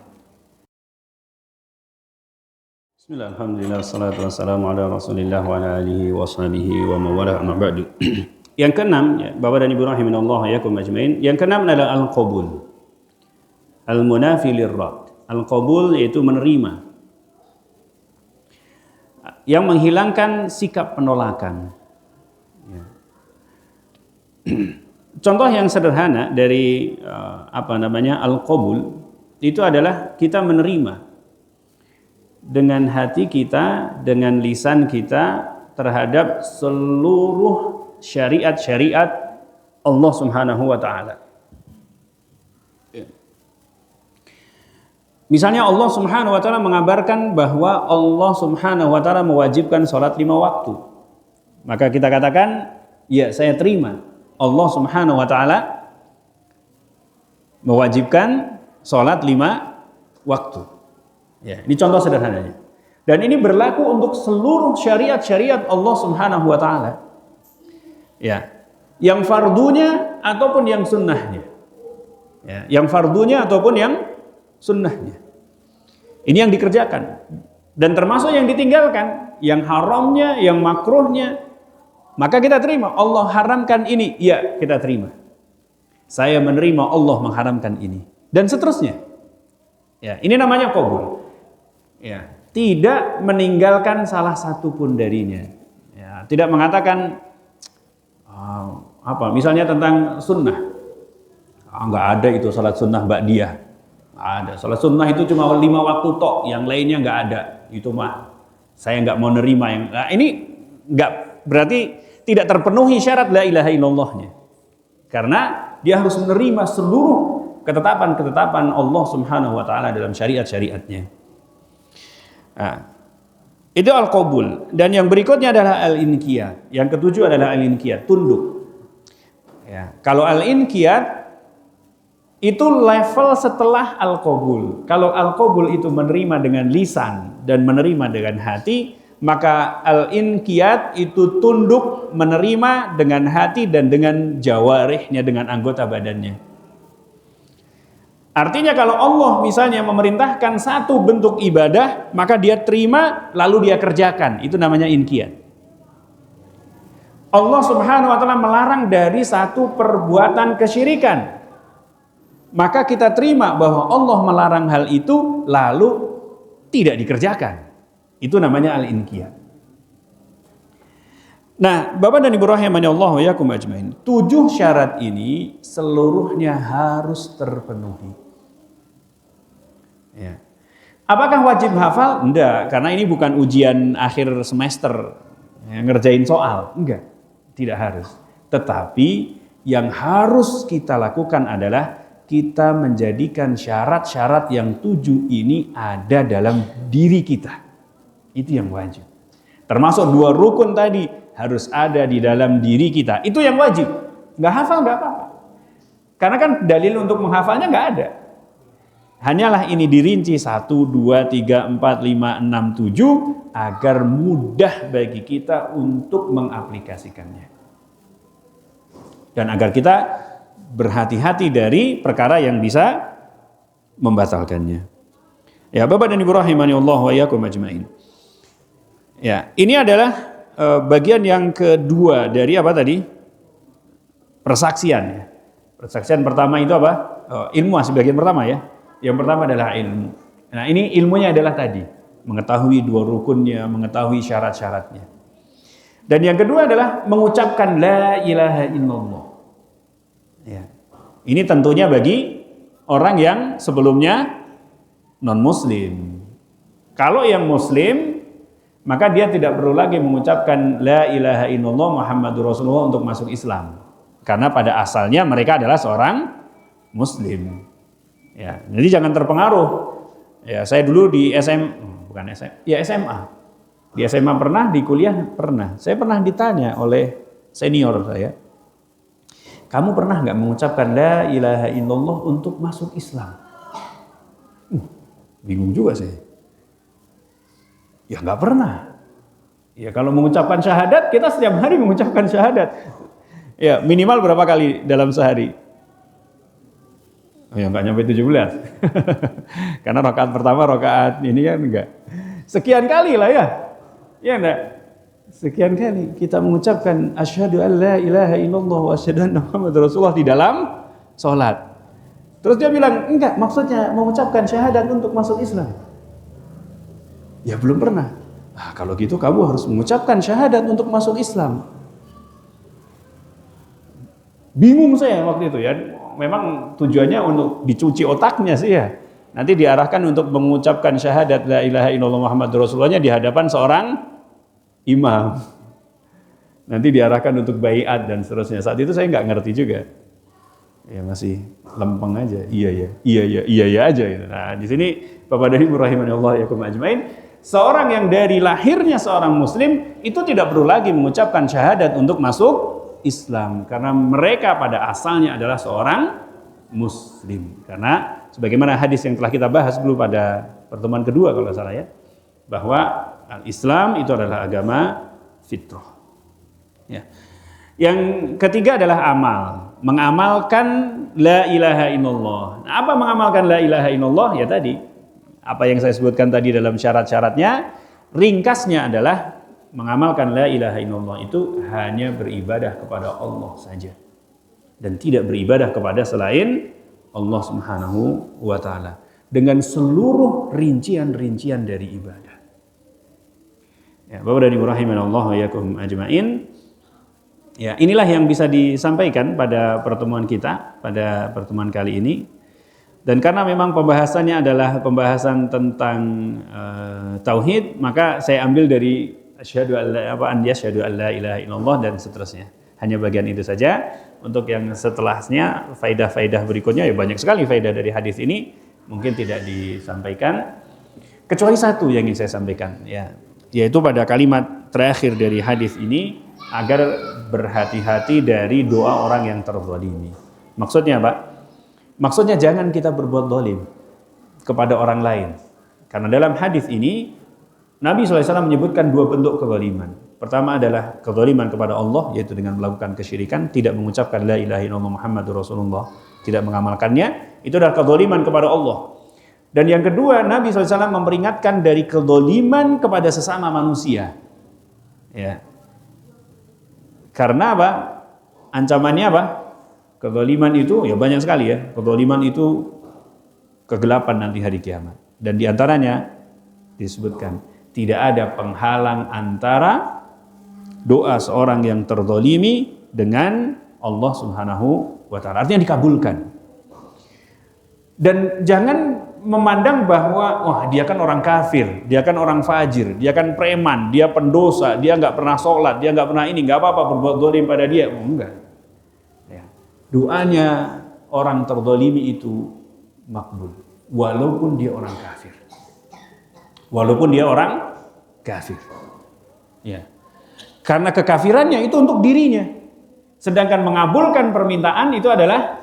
Bismillah, alhamdulillah, salatu wassalamu ala rasulillah wa ala alihi wa sahbihi wa mawalah amma ba'du. Yang keenam, ya, Bapak dan Ibu rahimanallah yakum ajmain, yang keenam adalah al-qabul. Al-munafi lirrad. Al-qabul yaitu menerima, yang menghilangkan sikap penolakan. Ya. Contoh yang sederhana dari al-qabul itu adalah kita menerima dengan hati kita, dengan lisan kita terhadap seluruh syariat-syariat Allah Subhanahu wa taala. Misalnya Allah Subhanahu wa taala mengabarkan bahwa Allah Subhanahu wa taala mewajibkan sholat 5 waktu. Maka kita katakan, ya saya terima. Allah Subhanahu wa taala mewajibkan sholat 5 waktu. Ya, ini contoh sederhananya. Dan ini berlaku untuk seluruh syariat-syariat Allah Subhanahu wa taala. Ya, yang fardunya ataupun yang sunnahnya. Ya, yang fardunya ataupun yang sunnahnya. Ini yang dikerjakan. Dan termasuk yang ditinggalkan, yang haramnya, yang makruhnya, maka kita terima. Allah haramkan ini, ya kita terima. Saya menerima Allah mengharamkan ini. Dan seterusnya. Ya, ini namanya qabul. Ya, tidak meninggalkan salah satu pun darinya. Ya, tidak mengatakan misalnya tentang sunnah. Nggak ada itu salat sunnah ba'diyah. Ada. Salat sunnah itu cuma 5 waktu tok, yang lainnya nggak ada. Itu mah saya nggak mau nerima yang. Nah, ini nggak berarti tidak terpenuhi syarat la ilaha illallahnya. Karena dia harus menerima seluruh ketetapan-ketetapan Allah Subhanahu wa taala dalam syariat-syariatnya. Nah, itu al-qabul. Dan yang berikutnya adalah al-inqiyad. Yang ketujuh adalah al-inqiyad, tunduk. Ya, kalau al-inqiyad itu level setelah al-qabul. Kalau al-qabul itu menerima dengan lisan dan menerima dengan hati, maka al-inqiyad itu tunduk menerima dengan hati dan dengan jawarihnya, dengan anggota badannya. Artinya kalau Allah misalnya memerintahkan satu bentuk ibadah, maka dia terima lalu dia kerjakan. Itu namanya inqiyad. Allah Subhanahu wa taala melarang dari satu perbuatan kesyirikan. Maka kita terima bahwa Allah melarang hal itu lalu tidak dikerjakan. Itu namanya al-inqiyad. Nah, Bapak dan Ibu rahimani Allah wa yakum ajmain. 7 syarat ini seluruhnya harus terpenuhi. Ya. Apakah wajib hafal? Enggak, karena ini bukan ujian akhir semester ngerjain soal. Enggak, tidak harus. Tetapi yang harus kita lakukan adalah kita menjadikan syarat-syarat yang 7 ini ada dalam diri kita. Itu yang wajib. Termasuk 2 rukun tadi harus ada di dalam diri kita. Itu yang wajib. Nggak hafal nggak apa-apa. Karena kan dalil untuk menghafalnya nggak ada. Hanyalah ini dirinci 1, 2, 3, 4, 5, 6, 7 agar mudah bagi kita untuk mengaplikasikannya. Dan agar kita berhati-hati dari perkara yang bisa membatalkannya. Ya, Bapak dan Ibu rahimani Allah wa iyyakum ajmain. Ya, ini adalah bagian yang kedua dari apa tadi? Persaksian. Persaksian pertama itu apa? Ilmu masih bagian pertama ya. Yang pertama adalah ilmu. Nah, ini ilmunya adalah tadi, mengetahui 2 rukunnya, mengetahui syarat-syaratnya. Dan yang kedua adalah mengucapkan la ilaha illallah. Ya. Ini tentunya bagi orang yang sebelumnya non-muslim. Kalau yang muslim, maka dia tidak perlu lagi mengucapkan la ilaha illallah Muhammadur Rasulullah untuk masuk Islam. Karena pada asalnya mereka adalah seorang muslim. Ya, jadi jangan terpengaruh. Ya, saya dulu di SMA. Di SMA pernah, di kuliah pernah. Saya pernah ditanya oleh senior saya, kamu pernah nggak mengucapkan la ilaha illallah untuk masuk Islam? Bingung juga saya. Ya nggak pernah. Ya kalau mengucapkan syahadat, kita setiap hari mengucapkan syahadat. Ya minimal berapa kali dalam sehari? Oh ya nggak nyampe 17. Karena rakaat pertama, rakaat ini kan enggak. Sekian kali lah ya. Ya enggak? Sekian kali kita mengucapkan asyhadu an la ilaha illallah wa asyhadu anna Muhammadar Rasulullah di dalam sholat. Terus dia bilang, enggak, maksudnya mengucapkan syahadat untuk masuk Islam. Ya belum pernah. Nah, kalau gitu kamu harus mengucapkan syahadat untuk masuk Islam. Bingung saya waktu itu ya. Memang tujuannya untuk dicuci otaknya sih ya. Nanti diarahkan untuk mengucapkan syahadat la ilaha illallah Muhammadur Rasulullah di hadapan seorang imam. Nanti diarahkan untuk baiat dan seterusnya. Saat itu saya nggak ngerti juga. Ya masih lempeng aja. Iya aja gitu. Nah, di sini Bapak dan Ibu rahimanallah yakum ajmain, seorang yang dari lahirnya seorang muslim itu tidak perlu lagi mengucapkan syahadat untuk masuk Islam karena mereka pada asalnya adalah seorang muslim. Karena sebagaimana hadis yang telah kita bahas dulu pada pertemuan kedua kalau salah ya, bahwa Islam itu adalah agama fitrah. Ya. Yang ketiga adalah amal, mengamalkan la ilaha illallah. Nah, apa mengamalkan la ilaha illallah? Ya tadi, apa yang saya sebutkan tadi dalam syarat-syaratnya, ringkasnya adalah mengamalkan la ilaha illallah itu hanya beribadah kepada Allah saja dan tidak beribadah kepada selain Allah Subhanahu wa taala dengan seluruh rincian-rincian dari ibadah. Ya, Bapak dan Ibu rahimanallah wa yakum ajmain. Ya, inilah yang bisa disampaikan pada pertemuan kita, pada pertemuan kali ini. Dan karena memang pembahasannya adalah pembahasan tentang tauhid, maka saya ambil dari asyhadu an la ilaha illallah dan seterusnya. Hanya bagian itu saja. Untuk yang setelahnya, faidah-faidah berikutnya ya banyak sekali faidah dari hadis ini, mungkin tidak disampaikan. Kecuali satu yang ingin saya sampaikan, ya, yaitu pada kalimat terakhir dari hadis ini, agar berhati-hati dari doa orang yang terzalimi. Maksudnya Pak? Maksudnya jangan kita berbuat zalim kepada orang lain. Karena dalam hadis ini Nabi SAW menyebutkan dua bentuk kezaliman. Pertama adalah kezaliman kepada Allah, yaitu dengan melakukan kesyirikan, tidak mengucapkan la ilaha illallah Muhammadur Rasulullah, tidak mengamalkannya, itu adalah kezaliman kepada Allah. Dan yang kedua, Nabi SAW memperingatkan dari kezaliman kepada sesama manusia. Ya. Karena apa? Ancamannya apa? Kezaliman itu ya banyak sekali ya. Kezaliman itu kegelapan nanti hari kiamat. Dan diantaranya disebutkan tidak ada penghalang antara doa seorang yang terzalimi dengan Allah Subhanahu wa taala. Artinya dikabulkan. Dan jangan memandang bahwa wah dia kan orang kafir, dia kan orang fajir, dia kan preman, dia pendosa, dia nggak pernah sholat, dia nggak pernah ini, nggak apa-apa berbuat zalim pada dia. Enggak. Ya. Doanya orang terzalimi itu makbul, walaupun dia orang kafir. Walaupun dia orang kafir. Ya. Karena kekafirannya itu untuk dirinya. Sedangkan mengabulkan permintaan itu adalah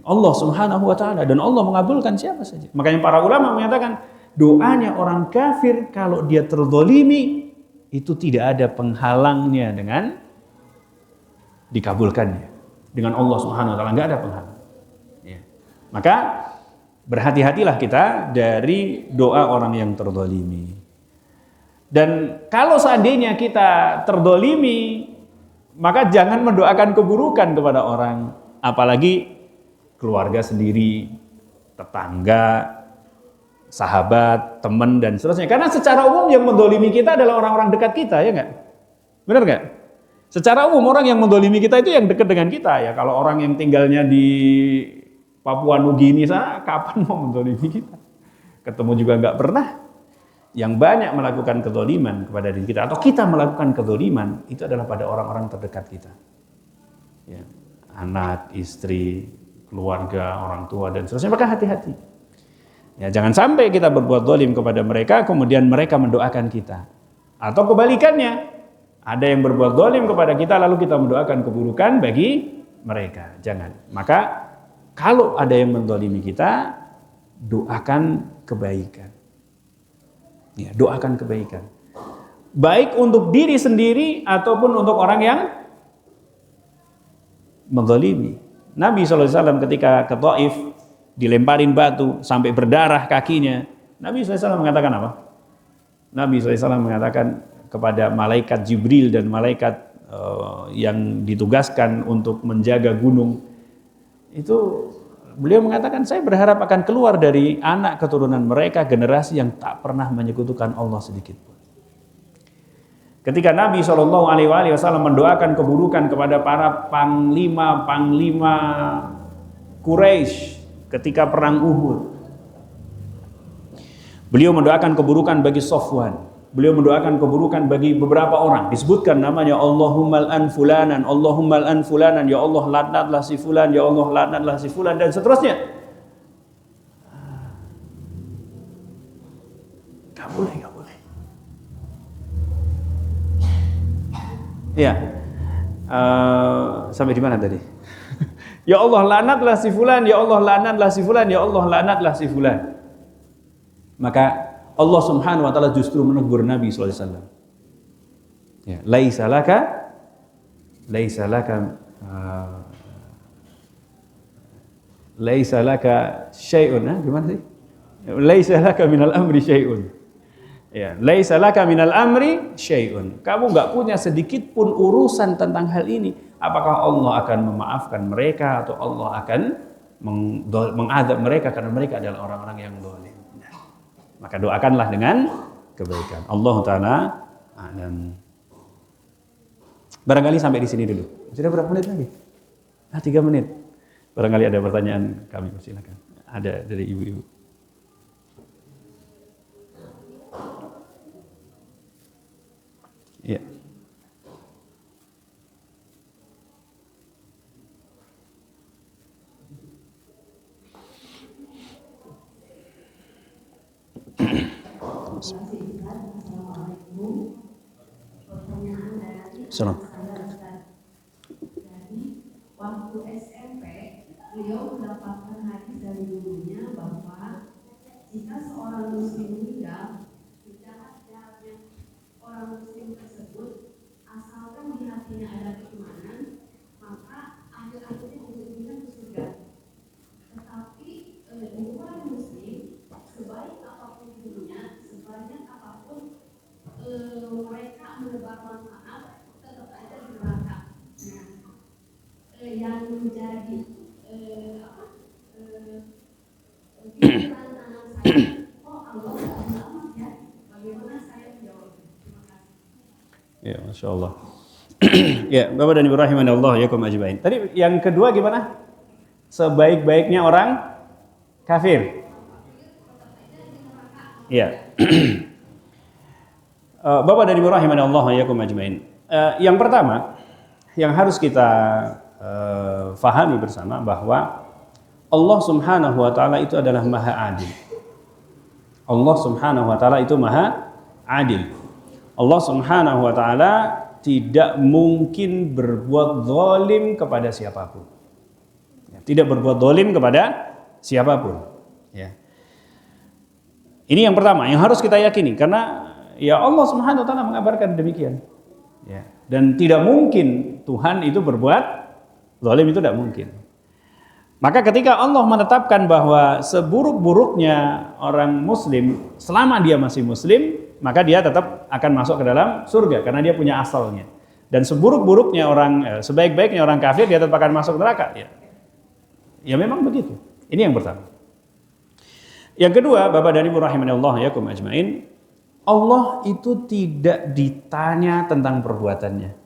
Allah Subhanahu wa taala, dan Allah mengabulkan siapa saja. Makanya para ulama menyatakan doanya orang kafir kalau dia terzalimi itu tidak ada penghalangnya dengan dikabulkannya. Dengan Allah Subhanahu wa taala enggak ada penghalang. Ya. Maka berhati-hatilah kita dari doa orang yang terzalimi. Dan kalau seandainya kita terzalimi, maka jangan mendoakan keburukan kepada orang, apalagi keluarga sendiri, tetangga, sahabat, teman, dan seterusnya. Karena secara umum yang mendolimi kita adalah orang-orang dekat kita, ya nggak? Benar nggak? Secara umum orang yang mendolimi kita itu yang dekat dengan kita. Ya kalau orang yang tinggalnya di Papua Nugini sana, kapan mau mendolimi kita? Ketemu juga nggak pernah. Yang banyak melakukan kezaliman kepada diri kita, atau kita melakukan kezaliman, itu adalah pada orang-orang terdekat kita. Ya, anak, istri, keluarga, orang tua, dan seterusnya. Maka hati-hati. Ya, jangan sampai kita berbuat zalim kepada mereka, kemudian mereka mendoakan kita. Atau kebalikannya, ada yang berbuat zalim kepada kita, lalu kita mendoakan keburukan bagi mereka. Jangan. Maka kalau ada yang menzalimi kita, doakan kebaikan. Ya, doakan kebaikan. Baik untuk diri sendiri ataupun untuk orang yang menzalimi. Nabi SAW ketika ke Taif dilemparin batu sampai berdarah kakinya, Nabi SAW mengatakan apa? Nabi SAW mengatakan kepada malaikat Jibril dan malaikat yang ditugaskan untuk menjaga gunung, itu beliau mengatakan, saya berharap akan keluar dari anak keturunan mereka generasi yang tak pernah menyekutukan Allah sedikit pun. Ketika Nabi SAW mendoakan keburukan kepada para panglima Quraisy ketika perang Uhud, beliau mendoakan keburukan bagi Safwan, beliau mendoakan keburukan bagi beberapa orang. Disebutkan namanya Allahumma al'an fulanan, Allahumma al'an fulanan, ya Allah laknatlah si fulan, ya Allah laknatlah si fulan, dan seterusnya. Gak boleh. Ya, sampai di mana tadi? Ya Allah laknatlah si fulan, ya Allah laknatlah si fulan, ya Allah laknatlah si fulan. Maka Allah Subhanahu wa taala justru menegur Nabi sallallahu alaihi wasallam. Ya, laisa laka syai'un, gimana sih? Laisa laka minal amri syai'un. Ya, laisa laka minal amri syai'un. Kamu enggak punya sedikit pun urusan tentang hal ini. Apakah Allah akan memaafkan mereka atau Allah akan mengadab mereka karena mereka adalah orang-orang yang zalim. Nah, maka doakanlah dengan kebaikan. Allah taala a'lam. Barangkali sampai di sini dulu. Sudah berapa menit lagi? 3 menit. Barangkali ada pertanyaan, kami persilakan. Ada dari ibu-ibu. Ya. Salam. Waktu SMP, beliau mendapatkan hadis dari gurunya bahwa jika seorang muslim meninggal, sejahat-jahatnya orang muslim tersebut, asalkan di hatinya ada keimanan, maka akhir-akhirnya ujung-ujungnya ke surga. Tetapi di luar muslim, sebaik apapun dulunya, sebanyak apapun mereka menebar manfaat, tetap aja di neraka. Yang menjadi pikiran anak saya, Allah selamat ya, bagaimana saya menjawab? Terima kasih. Ya, Masya Allah. Ya, Bapak dan Ibu rahimanallah yakum ajmain. Tadi yang kedua gimana? Sebaik-baiknya orang kafir. Ya. Bapak dan Ibu rahimanallah yakum ajmain. Yang pertama yang harus kita fahami bersama bahwa Allah Subhanahu wa taala itu adalah Maha Adil. Allah Subhanahu wa taala itu Maha Adil. Allah Subhanahu wa taala tidak mungkin berbuat zalim kepada siapapun. Tidak berbuat zalim kepada siapapun. Ya. Ini yang pertama yang harus kita yakini, karena ya Allah Subhanahu wa taala mengabarkan demikian. Ya. Dan tidak mungkin Tuhan itu berbuat zalim, itu tidak mungkin. Maka ketika Allah menetapkan bahwa seburuk-buruknya orang muslim, selama dia masih muslim, maka dia tetap akan masuk ke dalam surga karena dia punya asalnya. Dan seburuk-buruknya orang, sebaik-baiknya orang kafir, dia tetap akan masuk neraka. Ya memang begitu. Ini yang pertama. Yang kedua, Bapak dan Ibu rahimanallah yakum ajmain, Allah itu tidak ditanya tentang perbuatannya.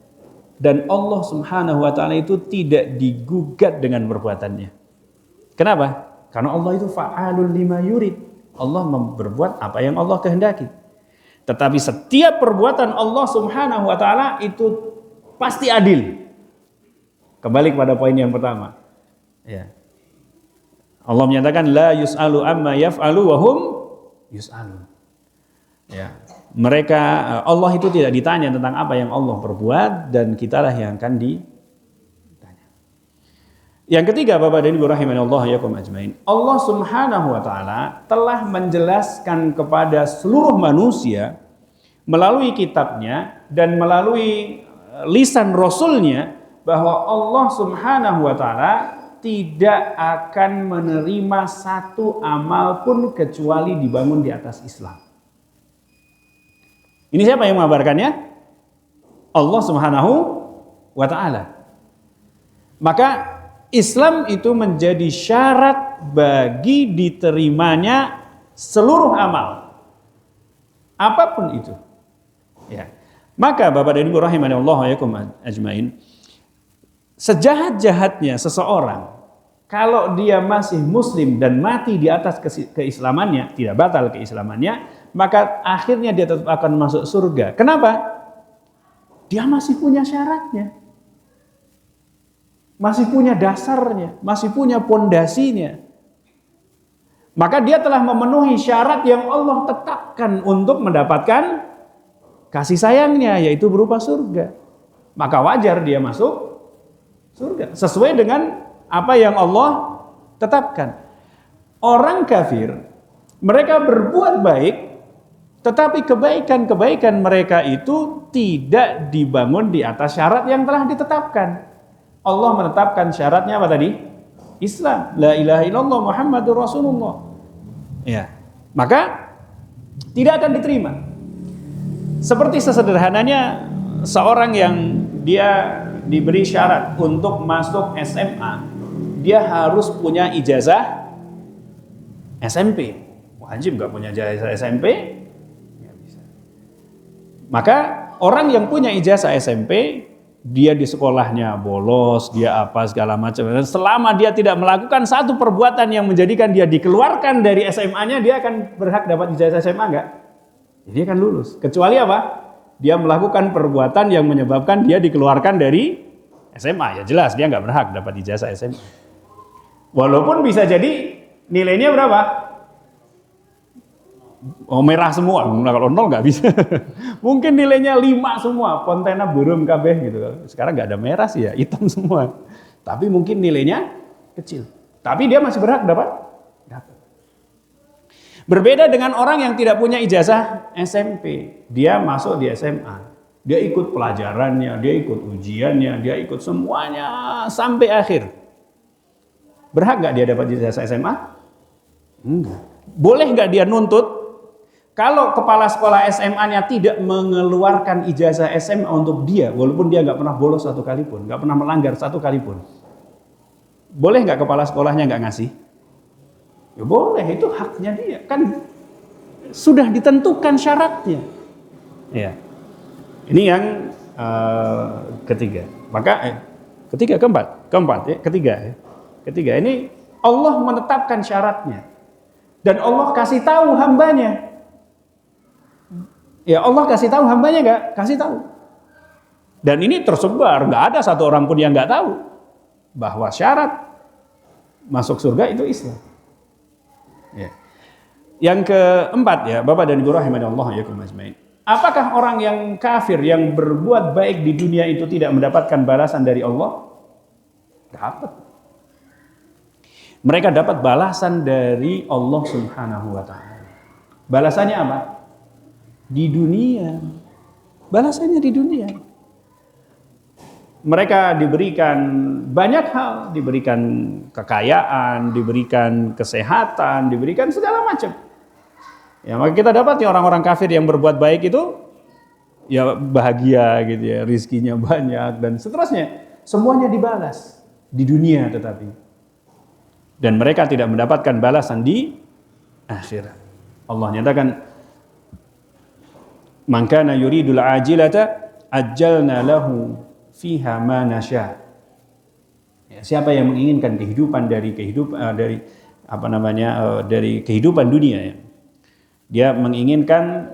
Dan Allah Subhanahu wa taala itu tidak digugat dengan perbuatannya. Kenapa? Karena Allah itu fa'alul lima yurid. Allah berbuat apa yang Allah kehendaki. Tetapi setiap perbuatan Allah Subhanahu wa taala itu pasti adil. Kembali kepada poin yang pertama. Ya. Allah menyatakan la yus'alu amma yaf'alu wa hum yus'alun. Ya. Mereka, Allah itu tidak ditanya tentang apa yang Allah perbuat, dan kitalah yang akan ditanya. Yang ketiga, Bapak dan Ibu rahimanallah yakum ajmain, Allah Subhanahu wa taala telah menjelaskan kepada seluruh manusia melalui kitabnya dan melalui lisan Rasulnya bahwa Allah Subhanahu wa taala tidak akan menerima satu amal pun kecuali dibangun di atas Islam. Ini siapa yang mengabarkannya? Allah Subhanahu wa taala. Maka Islam itu menjadi syarat bagi diterimanya seluruh amal. Apapun itu. Ya. Maka Bapak dan Ibu rahimanallah yakum ajmain, sejahat-jahatnya seseorang, kalau dia masih muslim dan mati di atas keislamannya, tidak batal keislamannya, maka akhirnya dia tetap akan masuk surga. Kenapa? Dia masih punya syaratnya. Masih punya dasarnya, masih punya pondasinya. Maka dia telah memenuhi syarat yang Allah tetapkan untuk mendapatkan kasih sayangnya, yaitu berupa surga. Maka wajar dia masuk surga sesuai dengan apa yang Allah tetapkan. Orang kafir, mereka berbuat baik, tetapi kebaikan-kebaikan mereka itu tidak dibangun di atas syarat yang telah ditetapkan. Allah menetapkan syaratnya apa tadi? Islam, la ilaha illallah Muhammadur Rasulullah. Ya, maka tidak akan diterima. Seperti sesederhananya seorang yang dia diberi syarat untuk masuk SMA, dia harus punya ijazah SMP. Wajib nggak punya ijazah SMP? Nggak bisa. Maka orang yang punya ijazah SMP, dia di sekolahnya bolos, dia apa segala macam. Dan selama dia tidak melakukan satu perbuatan yang menjadikan dia dikeluarkan dari SMA-nya, dia akan berhak dapat ijazah SMA enggak? Dia akan lulus. Kecuali apa? Dia melakukan perbuatan yang menyebabkan dia dikeluarkan dari SMA. Ya jelas dia nggak berhak dapat ijazah SMA. Walaupun bisa jadi nilainya berapa? Oh, merah semua, kalau 0 nggak bisa. Mungkin nilainya 5 semua, kontena burung kabeh gitu. Sekarang nggak ada merah sih ya, hitam semua. Tapi mungkin nilainya kecil. Tapi dia masih berhak dapat. Berbeda dengan orang yang tidak punya ijazah SMP. Dia masuk di SMA. Dia ikut pelajarannya, dia ikut ujiannya, dia ikut semuanya sampai akhir. Berhak nggak dia dapat ijazah SMA? Enggak. Boleh nggak dia nuntut? Kalau kepala sekolah SMA-nya tidak mengeluarkan ijazah SMA untuk dia, walaupun dia nggak pernah bolos satu kali pun, nggak pernah melanggar satu kali pun, boleh nggak kepala sekolahnya nggak ngasih? Ya boleh, itu haknya dia. Kan sudah ditentukan syaratnya. Ya. Ini yang ketiga. Maka keempat ya, ketiga ini Allah menetapkan syaratnya dan Allah kasih tahu hambanya. Ya Allah kasih tahu hambanya nggak? Kasih tahu. Dan ini tersebar, nggak ada satu orang pun yang nggak tahu bahwa syarat masuk surga itu Islam. Ya. Yang keempat ya, Bapak dan Ibu rahimanallah yakum ajmain. Apakah orang yang kafir yang berbuat baik di dunia itu tidak mendapatkan balasan dari Allah? Dapat. Mereka dapat balasan dari Allah Subhanahu wa taala. Balasannya apa? Di dunia. Balasannya di dunia. Mereka diberikan banyak hal, diberikan kekayaan, diberikan kesehatan, diberikan segala macam. Ya, maka kita dapat ya orang-orang kafir yang berbuat baik itu ya bahagia gitu ya, rizkinya banyak dan seterusnya. Semuanya dibalas di dunia tetapi. Dan mereka tidak mendapatkan balasan di akhirat. Allah nyatakan, "Man kana yuridul ajilata ajjalna lahu fiha ma nasya." Ya, siapa yang menginginkan kehidupan dari kehidupan dunia ya. Dia menginginkan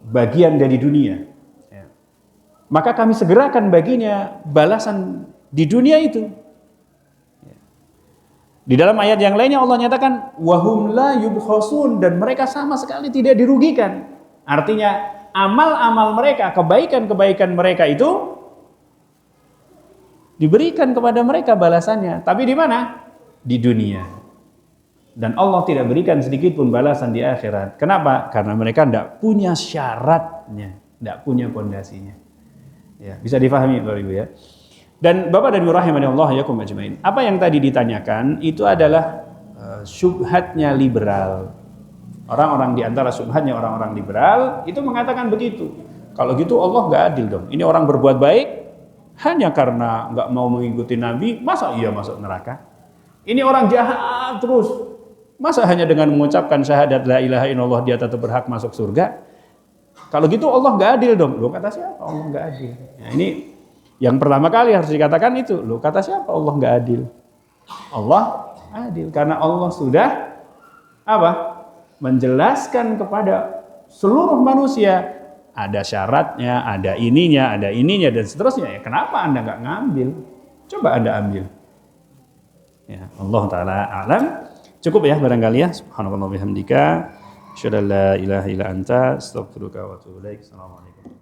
bagian dari dunia. Ya. Maka kami segerakan baginya balasan di dunia itu. Ya. Di dalam ayat yang lainnya Allah nyatakan wahum la yubkhasun, dan mereka sama sekali tidak dirugikan. Artinya amal-amal mereka, kebaikan-kebaikan mereka itu diberikan kepada mereka balasannya. Tapi di mana? Di dunia. Dan Allah tidak berikan sedikit pun balasan di akhirat. Kenapa? Karena mereka tidak punya syaratnya, tidak punya pondasinya. Ya, bisa difahami Bapak Ibu ya. Dan Bapak dan Ibu rahimanallah yakum ajmain. Apa yang tadi ditanyakan itu adalah syubhatnya liberal. Orang-orang di antara syubhatnya orang-orang liberal itu mengatakan begitu. Kalau gitu Allah nggak adil dong. Ini orang berbuat baik hanya karena nggak mau mengikuti Nabi, masa iya masuk neraka? Ini orang jahat terus. Masa hanya dengan mengucapkan syahadat la ilaha illallah dia tetap berhak masuk surga? Kalau gitu Allah nggak adil dong. Loh, kata siapa Allah nggak adil? Nah, ini yang pertama kali harus dikatakan itu. Loh, kata siapa Allah nggak adil? Allah adil karena Allah sudah apa? Menjelaskan kepada seluruh manusia ada syaratnya, ada ininya, dan seterusnya. Ya, kenapa Anda nggak ngambil? Coba Anda ambil. Ya, Allah Ta'ala a'lam. Cukup ya barangkali ya. Subhanallah bihamdika. Asyhadu an la ilaha illa anta, astaghfiruka wa atubu ilaik. Assalamualaikum.